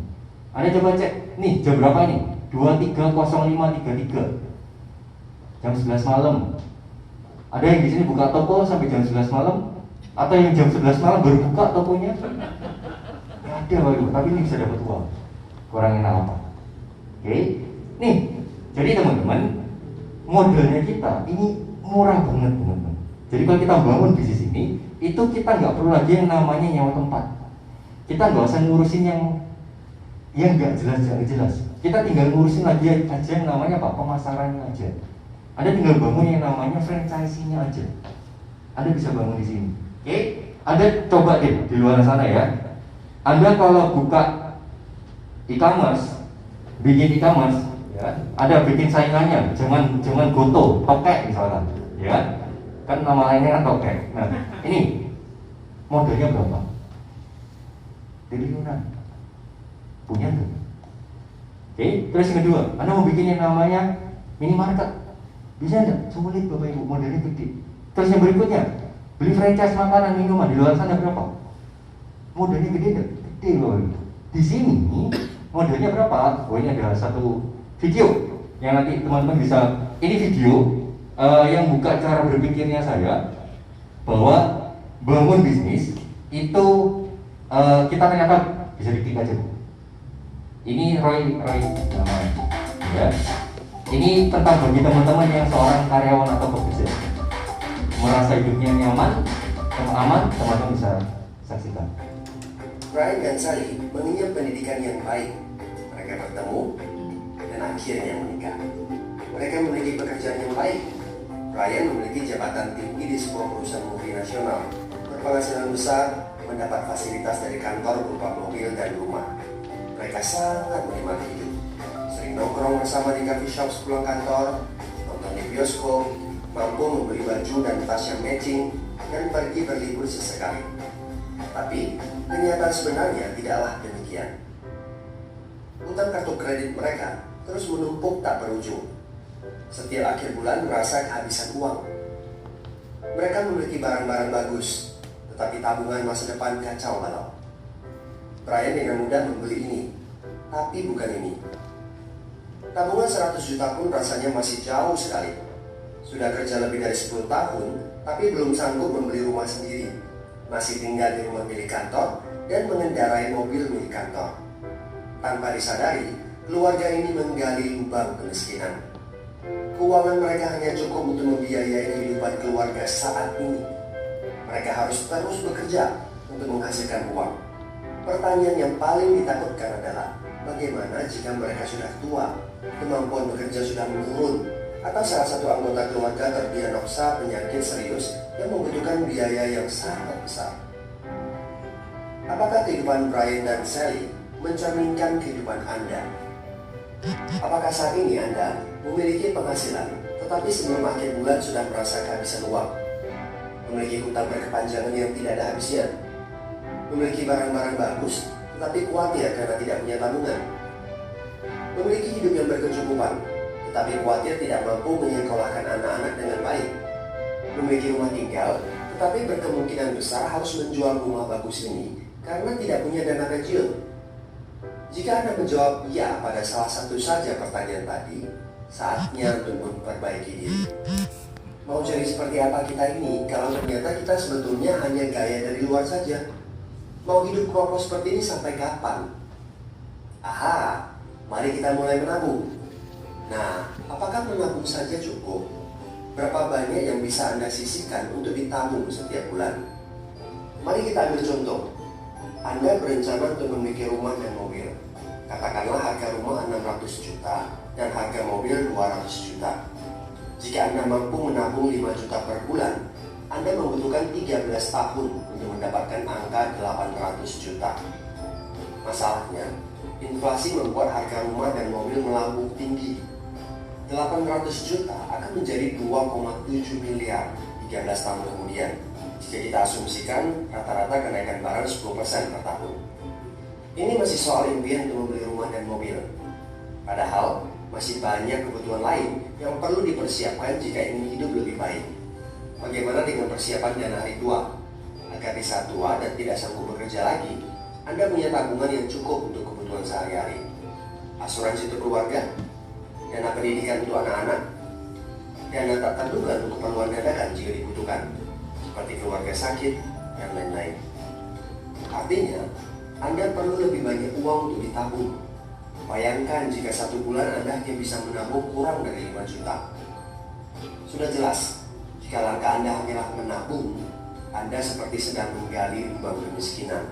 Anda coba cek, nih jam berapa ini? 23.05.33, jam 11 malam. Ada yang di sini buka toko sampai jam 11 malam? Atau yang jam 11 malam baru buka tokonya? Gak ada, waduh, tapi ini bisa dapat uang. Kurang enak apa? Oke, nih, jadi teman-teman, modelnya kita ini murah banget teman-teman. Jadi kalau kita bangun bisnis ini, itu kita nggak perlu lagi yang namanya nyawa tempat. Kita nggak usah ngurusin yang nggak jelas. Kita tinggal ngurusin lagi aja yang namanya apa? Pemasarannya aja. Anda tinggal bangun yang namanya franchise-nya aja. Anda bisa bangun di sini. Oke? Anda coba deh di luar sana ya. Anda kalau buka e-commerce, bikin e-commerce, ya, ada bikin saingannya. Jangan Goto, Tokek misalnya, ya. Kan nama lainnya kan Tokek. Nah, ini modalnya berapa? Triliunan. Punya nggak? Oke, terus yang kedua, Anda mau bikin yang namanya minimarket, bisa nggak? Sulit Bapak Ibu, modalnya gede. Terus yang berikutnya, beli franchise makanan minuman di luar sana berapa? Modalnya gede nggak? Gede Bapak Ibu. Di sini modalnya berapa? Oh, ini ada satu video yang nanti teman-teman bisa. Ini video yang buka cara berpikirnya saya bahwa bangun bisnis itu kita ternyata bisa diklik aja Bu. Ini Roy namanya, ya. Ini tentang bagi teman-teman yang seorang karyawan atau pekerja merasa hidupnya nyaman, aman, teman-teman bisa saksikan. Brian dan Sally mengenyam pendidikan yang baik. Mereka bertemu dan akhirnya menikah. Mereka memiliki pekerjaan yang baik. Brian memiliki jabatan tinggi di sebuah perusahaan multinasional, berpenghasilan besar, mendapat fasilitas dari kantor berupa mobil dan rumah. Mereka sangat menikmati hidup. Sering nongkrong bersama di coffee shop sepulang kantor, nonton di bioskop, mampu membeli baju dan tas yang matching, dan pergi berlibur sesekali. Tapi kenyataan sebenarnya tidaklah demikian. Utang kartu kredit mereka terus menumpuk tak berujung. Setiap akhir bulan merasa kehabisan uang. Mereka memiliki barang-barang bagus, tetapi tabungan masa depan kacau balau. Brian dengan mudah membeli ini, tapi bukan ini. Tabungan 100 juta pun rasanya masih jauh sekali. Sudah kerja lebih dari 10 tahun, tapi belum sanggup membeli rumah sendiri. Masih tinggal di rumah milik kantor dan mengendarai mobil milik kantor. Tanpa disadari, keluarga ini menggali lubang kemiskinan. Keuangan mereka hanya cukup untuk membiayai kehidupan keluarga saat ini. Mereka harus terus bekerja untuk menghasilkan uang. Pertanyaan yang paling ditakutkan adalah bagaimana jika mereka sudah tua, kemampuan bekerja sudah menurun, atau salah satu anggota keluarga terdiagnosa penyakit serius yang membutuhkan biaya yang sangat besar. Apakah kehidupan Brian dan Sally mencerminkan kehidupan Anda? Apakah saat ini Anda memiliki penghasilan, tetapi sebelum akhir bulan sudah merasa kehabisan uang? Memiliki hutang berkepanjangan yang tidak ada habisnya? Memiliki barang-barang bagus, tetapi khawatir karena tidak punya tabungan? Memiliki hidup yang berkecukupan, tetapi khawatir tidak mampu menyekolahkan anak-anak dengan baik? Memiliki rumah tinggal, tetapi berkemungkinan besar harus menjual rumah bagus ini karena tidak punya dana pensiun? Jika Anda menjawab ya pada salah satu saja pertanyaan tadi, saatnya untuk memperbaiki diri. Mau jadi seperti apa kita ini kalau ternyata kita sebetulnya hanya gaya dari luar saja? Mau hidup kropos seperti ini sampai kapan? Aha, mari kita mulai menabung. Nah, apakah menabung saja cukup? Berapa banyak yang bisa Anda sisihkan untuk ditabung setiap bulan? Mari kita ambil contoh. Anda berencana untuk memiliki rumah dan mobil. Katakanlah harga rumah 600 juta dan harga mobil 200 juta. Jika Anda mampu menabung 5 juta per bulan, Anda membutuhkan 13 tahun untuk mendapatkan angka 800 juta. Masalahnya, inflasi membuat harga rumah dan mobil melambung tinggi. 800 juta akan menjadi 2,7 miliar 13 tahun kemudian jika kita asumsikan rata-rata kenaikan barang 10% per tahun. Ini masih soal impian untuk membeli rumah dan mobil. Padahal masih banyak kebutuhan lain yang perlu dipersiapkan jika ingin hidup lebih baik. Bagaimana dengan persiapan dana hari tua? Agar di saat tua dan tidak sanggup bekerja lagi, Anda punya tabungan yang cukup untuk kebutuhan sehari-hari. Asuransi untuk keluarga, dana pendidikan untuk anak-anak, dana tak terduga untuk keperluan dadakan jika dibutuhkan, seperti keluarga sakit, dan lain-lain. Artinya, Anda perlu lebih banyak uang untuk ditabung. Bayangkan jika 1 bulan Anda hanya bisa menabung kurang dari 5 juta. Sudah jelas, jika langkah Anda hanyalah menabung, Anda seperti sedang menggali lubang kemiskinan.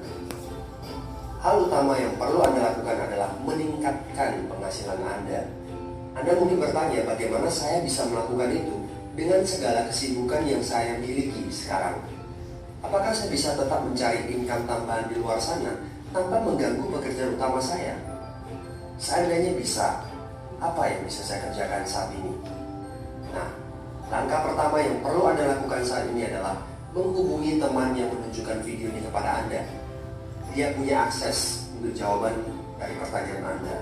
Hal utama yang perlu Anda lakukan adalah meningkatkan penghasilan Anda. Anda mungkin bertanya, bagaimana saya bisa melakukan itu dengan segala kesibukan yang saya miliki sekarang? Apakah saya bisa tetap mencari income tambahan di luar sana tanpa mengganggu pekerjaan utama saya? Seandainya bisa, apa yang bisa saya kerjakan saat ini? Nah, langkah pertama yang perlu Anda lakukan saat ini adalah menghubungi teman yang menunjukkan video ini kepada Anda. Dia punya akses untuk jawaban dari pertanyaan Anda.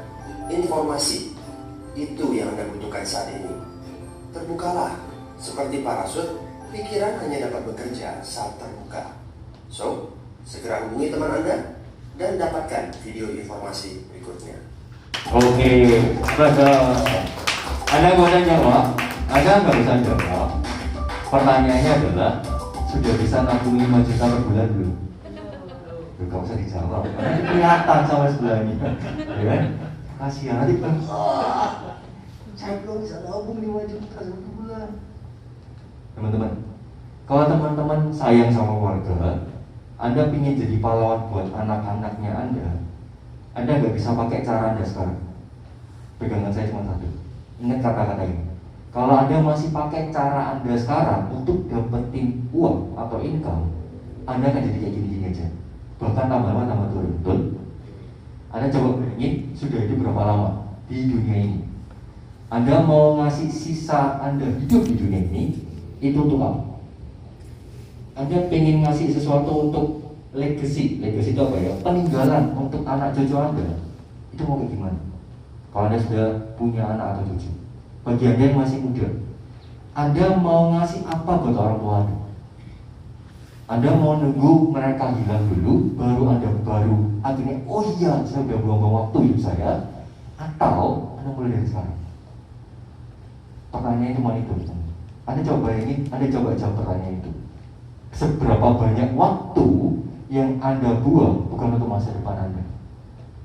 Informasi itu yang Anda butuhkan saat ini. Terbukalah, seperti parasut, pikiran hanya dapat bekerja saat terbuka. So, segera hubungi teman Anda dan dapatkan video informasi berikutnya. Oke, bagus. Anda nggak usah jawab, Anda nggak usah jawab. Pertanyaannya adalah, sudah bisa nabung 5 juta per bulan belum? Gak usah dijawab, karena kelihatan sama sebelahnya, ya kan? Kasihan nanti kan, saya belum bisa nabung 5 juta per bulan. Teman-teman, kalau teman-teman sayang sama warga, Anda ingin jadi pahlawan buat anak-anaknya Anda nggak bisa pakai cara Anda sekarang. Pegangan saya cuma satu, ingat kata-kata ini. Kalau Anda masih pakai cara Anda sekarang untuk dapetin uang atau income, Anda akan jadi kayak gini-gini aja. Bahkan tambah lama tambah turun, betul? Anda coba bayangin sudah hidup berapa lama di dunia ini. Anda mau ngasih sisa Anda hidup di dunia ini, itu untuk apa? Anda pengen ngasih sesuatu untuk legacy itu apa ya? Peninggalan untuk anak cucu Anda. Itu mau kayak gimana? Kalau Anda sudah punya anak atau cucu, bagi Anda yang masih muda, Anda mau ngasih apa buat orang tua Anda? Anda mau nunggu mereka hilang dulu, baru akhirnya, oh iya, saya udah buang-buang waktu hidup saya, atau Anda mulai dari sekarang? Pertanyaannya cuma itu. Anda coba bayangin, Anda coba jawab pertanyaan itu. Seberapa banyak waktu yang Anda buang bukan untuk masa depan Anda?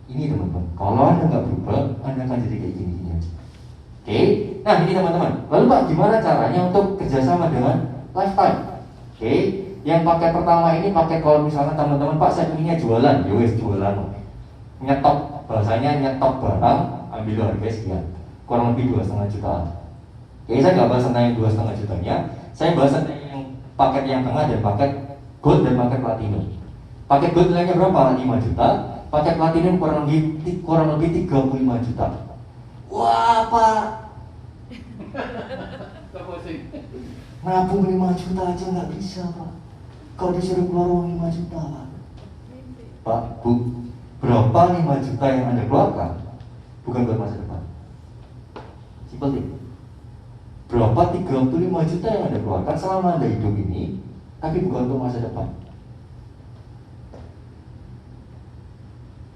Ini teman-teman, kalau Anda nggak berubah, Anda akan jadi kayak gini-gini aja. Oke, nah ini teman-teman. Lalu Pak, gimana caranya untuk kerjasama dengan Lifetime? Oke, yang pakai pertama ini pakai kalau misalnya teman-teman, Pak saya inginnya jualan, yowes jualan, nyetok, bahasanya nyetok barang, ambil harga sekian, kurang lebih 2,5 jutaan. Oke, saya nggak bahas tentang yang 2,5 jutanya, saya bahas tentang yang paket yang tengah dan paket gold dan paket platinum. Paket gold nilainya berapa? 5 juta. Paket platinum kurang lebih 35 juta. Wah Pak, nabung 5 juta aja nggak bisa Pak. Kalau disuruh keluar uang 5 juta Pak, Bu, berapa 5 juta yang Anda keluarkan bukan buat masa depan? Simpel deh. Berapa 35 juta yang Anda keluarkan selama Anda hidup ini, tapi bukan untuk masa depan?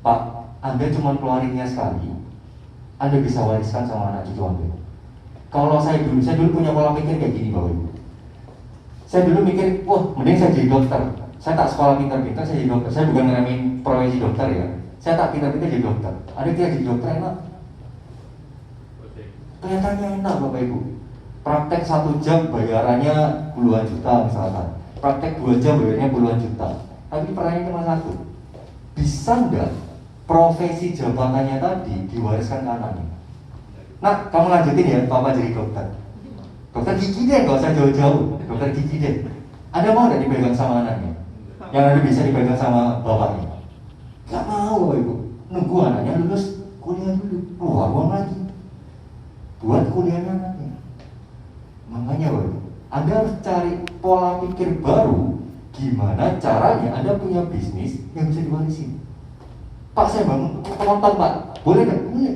Pak, Anda cuma keluarinnya sekali, Anda bisa wariskan sama anak cucu Anda. Kalau saya dulu punya pola pikir kayak gini Bapak Ibu. Saya dulu mikir, wah mending saya jadi dokter. Saya tak sekolah pintar-pintar, saya jadi dokter. Saya bukan ngeramin profesi dokter ya. Saya tak pintar-pintar jadi dokter. Ada kira jadi dokter enak? Kelihatannya enak Bapak Ibu. Praktek 1 jam bayarannya puluhan juta misalkan. Praktek 2 jam bayarannya puluhan juta. Tapi pertanyaannya cuma satu, bisa nggak profesi jabatannya tadi diwariskan ke anaknya? Nah, kamu lanjutin ya, Papa jadi dokter. Dokter gigi deh, gak usah jauh-jauh. Dokter gigi deh. Anda mau nggak dipegang sama anaknya? Yang Anda bisa dipegang sama bapaknya? Gak mau Bapak Ibu. Nunggu anaknya lulus kuliah dulu, keluar uang lagi buat kuliahnya anaknya. Makanya Bapak Ibu, Anda harus cari pola pikir baru. Gimana caranya Anda punya bisnis yang bisa diwarisin. Pak, saya bangun penonton Pak, boleh nggak? Boleh.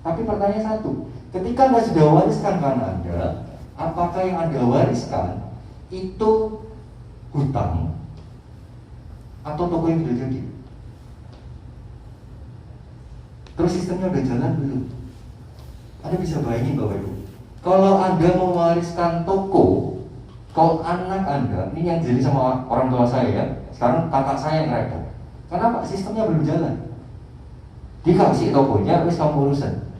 Tapi pertanyaan satu, ketika Anda sudah wariskan ke Anda, apakah yang Anda wariskan itu hutang atau toko yang sudah jadi? Terus sistemnya udah jalan belum? Anda bisa bayangin Bapak Ibu, kalau Anda mewariskan toko, kalau anak Anda, ini yang jadi sama orang tua saya ya, sekarang kakak saya yang repot. Kenapa? Sistemnya belum jalan. Dikasih tokonya, wis kamu urusan.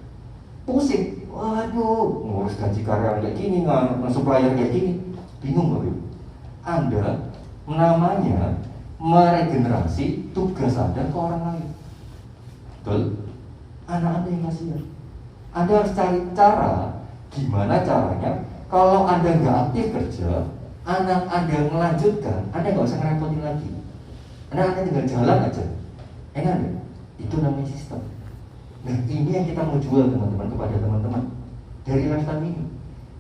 Pusing, waduh, ngurus gaji karyawan kayak gini, supplier kayak gini, bingung Bapak Ibu. Anda namanya meregenerasi tugas Anda ke orang lain. Betul? Anak Anda yang kasihan. Anda harus cari cara, gimana caranya kalau Anda nggak aktif kerja, anak Anda melanjutkan, Anda nggak usah ngerepotin lagi. Anda tinggal jalan aja. Enak nggak? Itu namanya sistem. Nah ini yang kita mau jual teman-teman kepada teman-teman dari lifetime ini.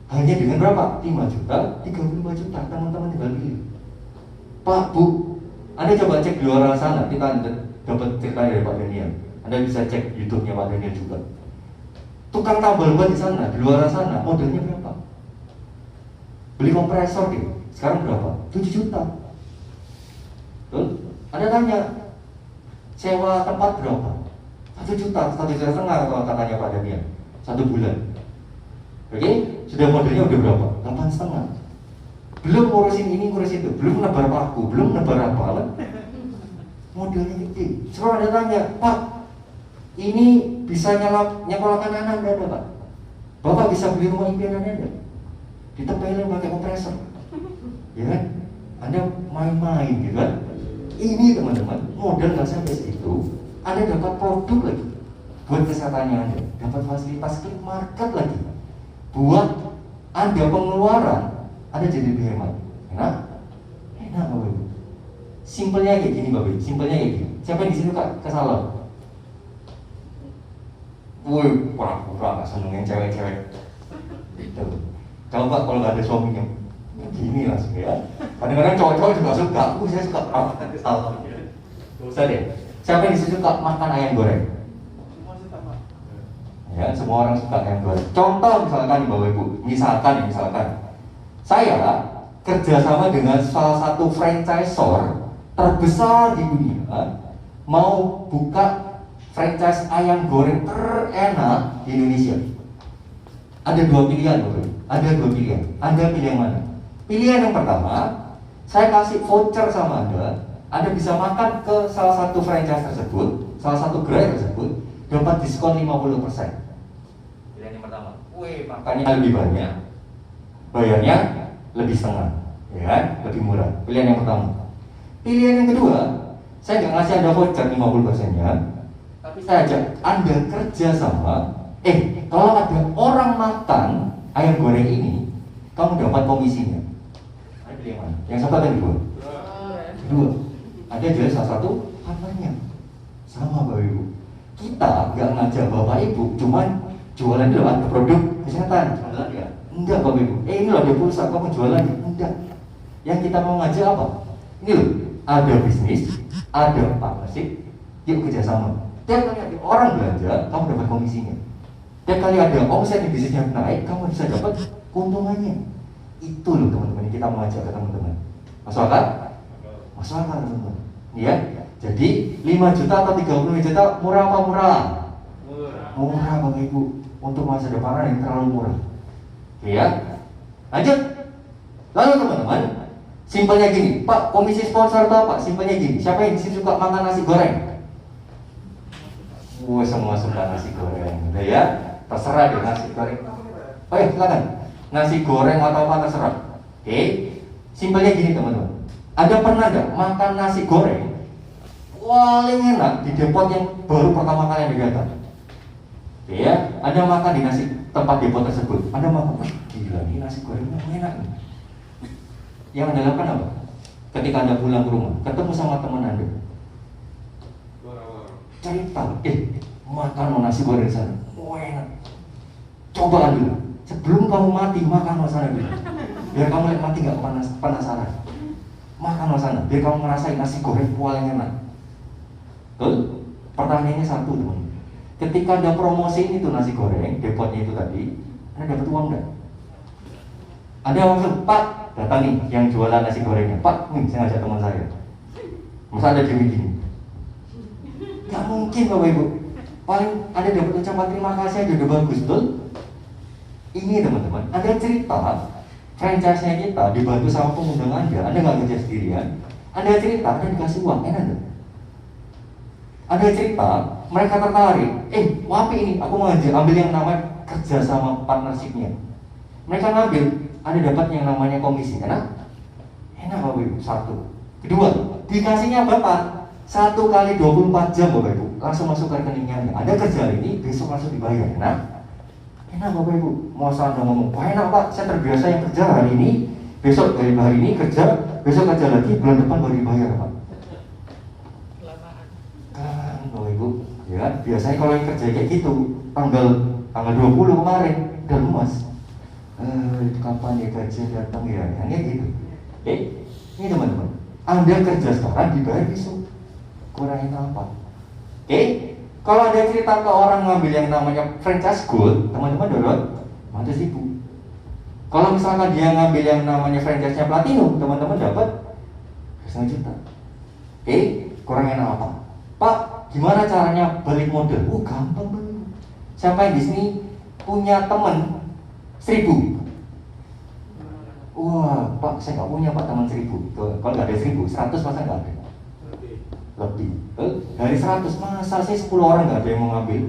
Hanya dengan berapa? 5 juta, 35 juta, teman-teman tinggal pilih. Pak, Bu, Anda coba cek di luar sana, kita dapat cerita dari Pak Daniel. Anda bisa cek YouTube-nya Pak Daniel juga. Tukang tambal ban di sana, di luar sana, modalnya berapa? Beli kompresor gitu, sekarang berapa? 7 juta. Tuh, Anda tanya, sewa tempat berapa? 1 juta, 1,5 juta kalau katanya Pak Daniel, 1 bulan. Oke, sudah modalnya udah berapa? 8,5. Belum ngurusin ini, ngurusin itu, belum nebar paku, belum nebar apa, modalnya gede. Sekarang Anda tanya, Pak, ini bisa nyekolahkan anak Anda Pak? Bapak bisa beli rumah impian Anda? Ditempelin pakai kompresor, ya kan? Anda main-main gitu kan? Ini teman-teman, modal nggak sampai segitu, Anda dapat produk lagi buat kesehatannya Anda, dapat fasilitas klip market lagi, buat Anda pengeluaran Anda jadi lebih hemat. Enak Bapak Ibu. Simpelnya kayak gini Bapak Ibu, simpelnya kayak gini. Siapa yang di sini ke salon? Woi, pura-pura gak seneng yang cewek-cewek gitu. Coba kalau gak ada suaminya gini langsung ya. Kadang-kadang cowok-cowok juga suka. Saya suka perawakan di salon. Usah deh. Siapa yang suka makan ayam goreng? Semua suka Pak. Ya, semua orang suka ayam goreng. Contoh misalkan Bapak Ibu, misalkan saya kerjasama dengan salah satu franchisor terbesar di dunia, mau buka franchise ayam goreng terenak di Indonesia. Ada 2 pilihan Bapak. Ada 2 pilihan. Anda pilih yang mana? Pilihan yang pertama, saya kasih voucher sama Anda. Anda bisa makan ke salah satu franchise tersebut, salah satu gerai tersebut, dapat diskon 50%. Pilihan yang pertama, makannya lebih banyak, bayarnya lebih setengah, ya kan? Lebih murah. Pilihan yang pertama. Pilihan yang kedua, saya nggak ngasih Anda voucher 50%-nya, tapi saya ajak Anda kerja sama. Kalau ada orang makan ayam goreng ini, kamu dapat komisinya. Anda pilih yang mana? Yang satu atau yang kedua? Kedua. Ada jelas salah satu partnernya. Sama Bapak Ibu. Kita nggak ngajak Bapak Ibu, cuman jualan lewat produk kesehatan. Jualan ya? Enggak Bapak Ibu. Ini loh ada pulsa, kamu jualan? Enggak. Yang kita mau ngajak apa? Ini loh, ada bisnis, ada partnership, yuk kerjasama. Tiap kali ada orang belanja, kamu dapat komisinya. Tiap kali ada omset di bisnisnya naik, kamu bisa dapat keuntungannya. Itu loh teman-teman, kita mau ajak ke teman-teman. Masuk akal? Masuk akal teman-teman. Ya, jadi 5 juta atau 35 juta murah apa murah? Murah Bapak Ibu. Untuk masa depan yang terlalu murah. Ya, lanjut. Lalu teman-teman, simpelnya gini, Pak, komisi sponsor atau apa? Simpelnya gini, siapa yang disini suka makan nasi goreng? Semua suka nasi goreng, udah ya, terserah deh nasi goreng. Oh ya, silakan. Nasi goreng atau apa terserah. Oke, simpelnya gini teman-teman. Anda pernah nggak makan nasi goreng paling enak di depot yang baru pertama kali Anda datang? Ya, Anda makan di nasi tempat depot tersebut. Anda makan, gila nih nasi gorengnya enak nih. Yang Anda lakukan apa? Ketika Anda pulang ke rumah, ketemu sama teman Anda, cerita, makan nasi goreng sana, enak. Coba dulu, sebelum kamu mati makan sana dulu, biar kamu mati nggak penasaran. Makan sana, biar kamu ngerasain nasi goreng paling enak. Betul? Pertanyaannya satu teman. Ketika ada promosi itu nasi goreng, depotnya itu tadi, Anda dapat uang nggak? Anda langsung, Pak, datang nih yang jualan nasi gorengnya. Pak, nih saya ngajak teman saya. Masa ada gini-gini? Gak mungkin Bapak Ibu. Paling Anda dapat ucapan terima kasih aja udah bagus, betul? Ini teman-teman, ada cerita franchise-nya kita dibantu sama pengundang Anda nggak kerja sendirian. Anda cerita, Anda dikasih uang, enak nggak? Ada cerita, mereka tertarik, Wapi ini, aku mau ambil yang namanya kerja sama partnership-nya. Mereka ngambil, Anda dapat yang namanya komisi, enak? Enak Bapak Ibu, satu. Kedua, dikasihnya Bapak 1 kali 24 jam Bapak Ibu, langsung masuk ke rekeningnya. Anda kerja ini, besok langsung dibayar, enak? Enak Bapak Ibu, mau Anda ngomong, wah enak Pak, saya terbiasa yang kerja hari ini, besok dari hari ini kerja, besok kerja lagi, bulan depan baru dibayar Pak. Kan Bapak Ibu, ya biasanya kalau yang kerja kayak gitu, tanggal 20 kemarin, udah lemas. Kapan ya gaji datang ya, hanya gitu. Ini teman-teman, Anda kerja sekarang dibayar besok, kurangin apa? Kalau ada cerita ke orang ngambil yang namanya franchise gold, teman-teman dapat 100.000. Kalau misalkan dia ngambil yang namanya franchise-nya platinum, teman-teman dapat 1 juta. Kurangin apa? Pak, gimana caranya balik modal? Gampang banget. Siapa yang di sini punya teman 1.000? Wah, Pak, saya nggak punya Pak teman 1.000. Kalau nggak ada 1.000, 100 masa nggak ada? Lebih. Dari 100 masa sih 10 orang nggak ada yang mau ngambil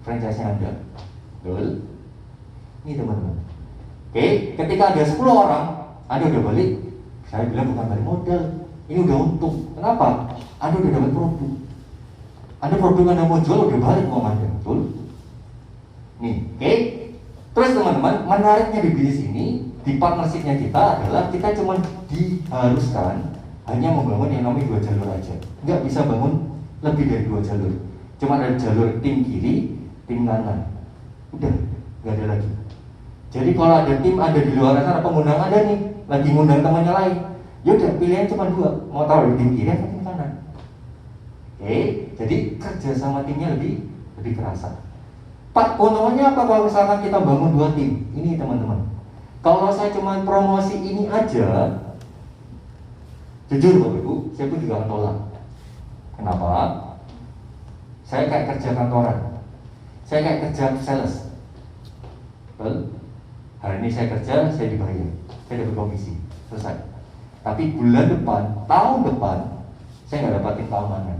franchise-nya Anda? Betul? Ini teman-teman. Ketika ada 10 orang, Anda udah balik. Saya bilang bukan balik modal. Ini udah untung. Kenapa? Anda udah dapat produk. Anda produk Anda mau jual udah balik uang Anda. Betul? Nih, terus teman-teman, menariknya di bisnis ini, di partnership-nya kita adalah kita cuma diharuskan hanya membangun yang namanya 2 jalur aja. Nggak bisa bangun lebih dari 2 jalur. Cuma ada jalur tim kiri, tim kanan. Udah, nggak ada lagi. Jadi kalau ada tim ada di luar sana, pengundang ada nih, lagi ngundang temannya lain. Ya udah, pilihan cuma 2, mau taruh di tim kiri atau tim kanan. Jadi kerja sama timnya lebih kerasa. Pak, keuntungannya apa kalau misalkan kita bangun 2 tim? Ini teman-teman. Kalau saya cuma promosi ini aja, jujur Bapak Ibu, saya pun juga tolak. Kenapa? Saya kayak kerja kantoran, saya kayak kerja sales. Hari ini saya kerja, saya dibayar, saya dapat komisi, selesai. Tapi bulan depan, tahun depan, saya nggak dapatin keamanan.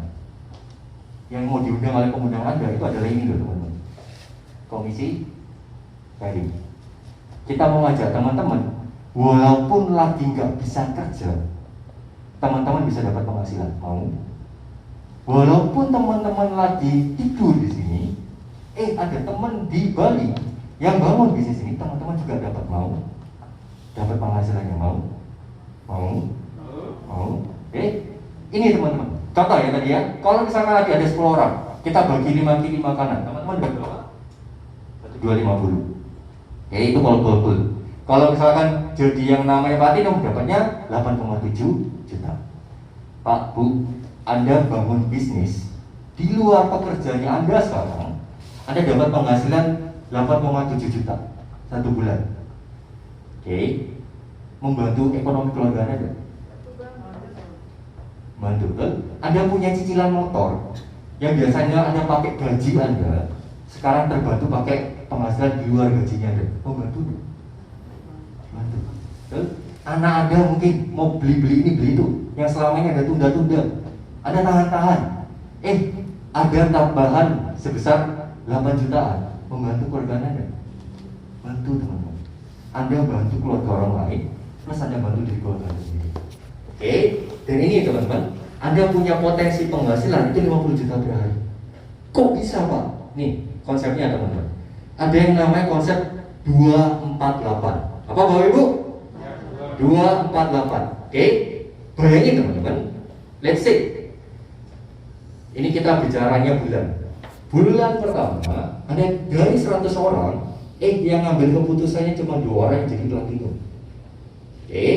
Yang mau diundang oleh pengundang Anda itu adalah ini loh teman-teman, komisi pairing. Kita mau ngajak teman-teman, walaupun lagi nggak bisa kerja, teman-teman bisa dapat penghasilan. Mau? Walaupun teman-teman lagi tidur di sini, ada teman di Bali yang bangun bisnis ini, teman-teman juga dapat dapat penghasilannya. Mau? Ini teman-teman. Contoh ya tadi ya, kalau misalkan lagi ada 10 orang, kita bagi 5 kiri 5 kanan, teman-teman dapat berapa? 250. Itu kalau gold. Kalau misalkan jadi yang namanya platinum, dapatnya 8,7 juta. Pak, Bu, Anda bangun bisnis di luar pekerjaannya Anda sekarang, Anda dapat penghasilan 8,7 juta 1 bulan. Membantu ekonomi keluarga Anda? Bantu, kan? Anda punya cicilan motor yang biasanya Anda pakai gaji Anda, sekarang terbantu pakai penghasilan di luar gajinya Anda. Bantu. Anak Anda mungkin mau beli ini beli itu, yang selama ini ada tunda-tunda, Anda tahan-tahan. Ada tambahan sebesar 8 jutaan, membantu keluarga Anda. Bantu teman-teman. Anda bantu keluarga orang lain, plus Anda bantu diri keluarga Anda sendiri. Dan ini teman-teman, Anda punya potensi penghasilan itu 50 juta per hari. Kok bisa Pak? Nih konsepnya teman-teman. Ada yang namanya konsep 248. Apa Bapak Ibu? 248. Oke, bayangin teman-teman, let's say ini kita bicaranya bulan pertama ada dari 100 orang yang ngambil keputusannya cuma 2 orang yang jadi platinum. Oke,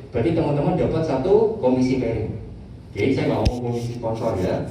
berarti teman-teman dapat 1 komisi pairing. Oke, saya nggak ngomong komisi sponsor ya,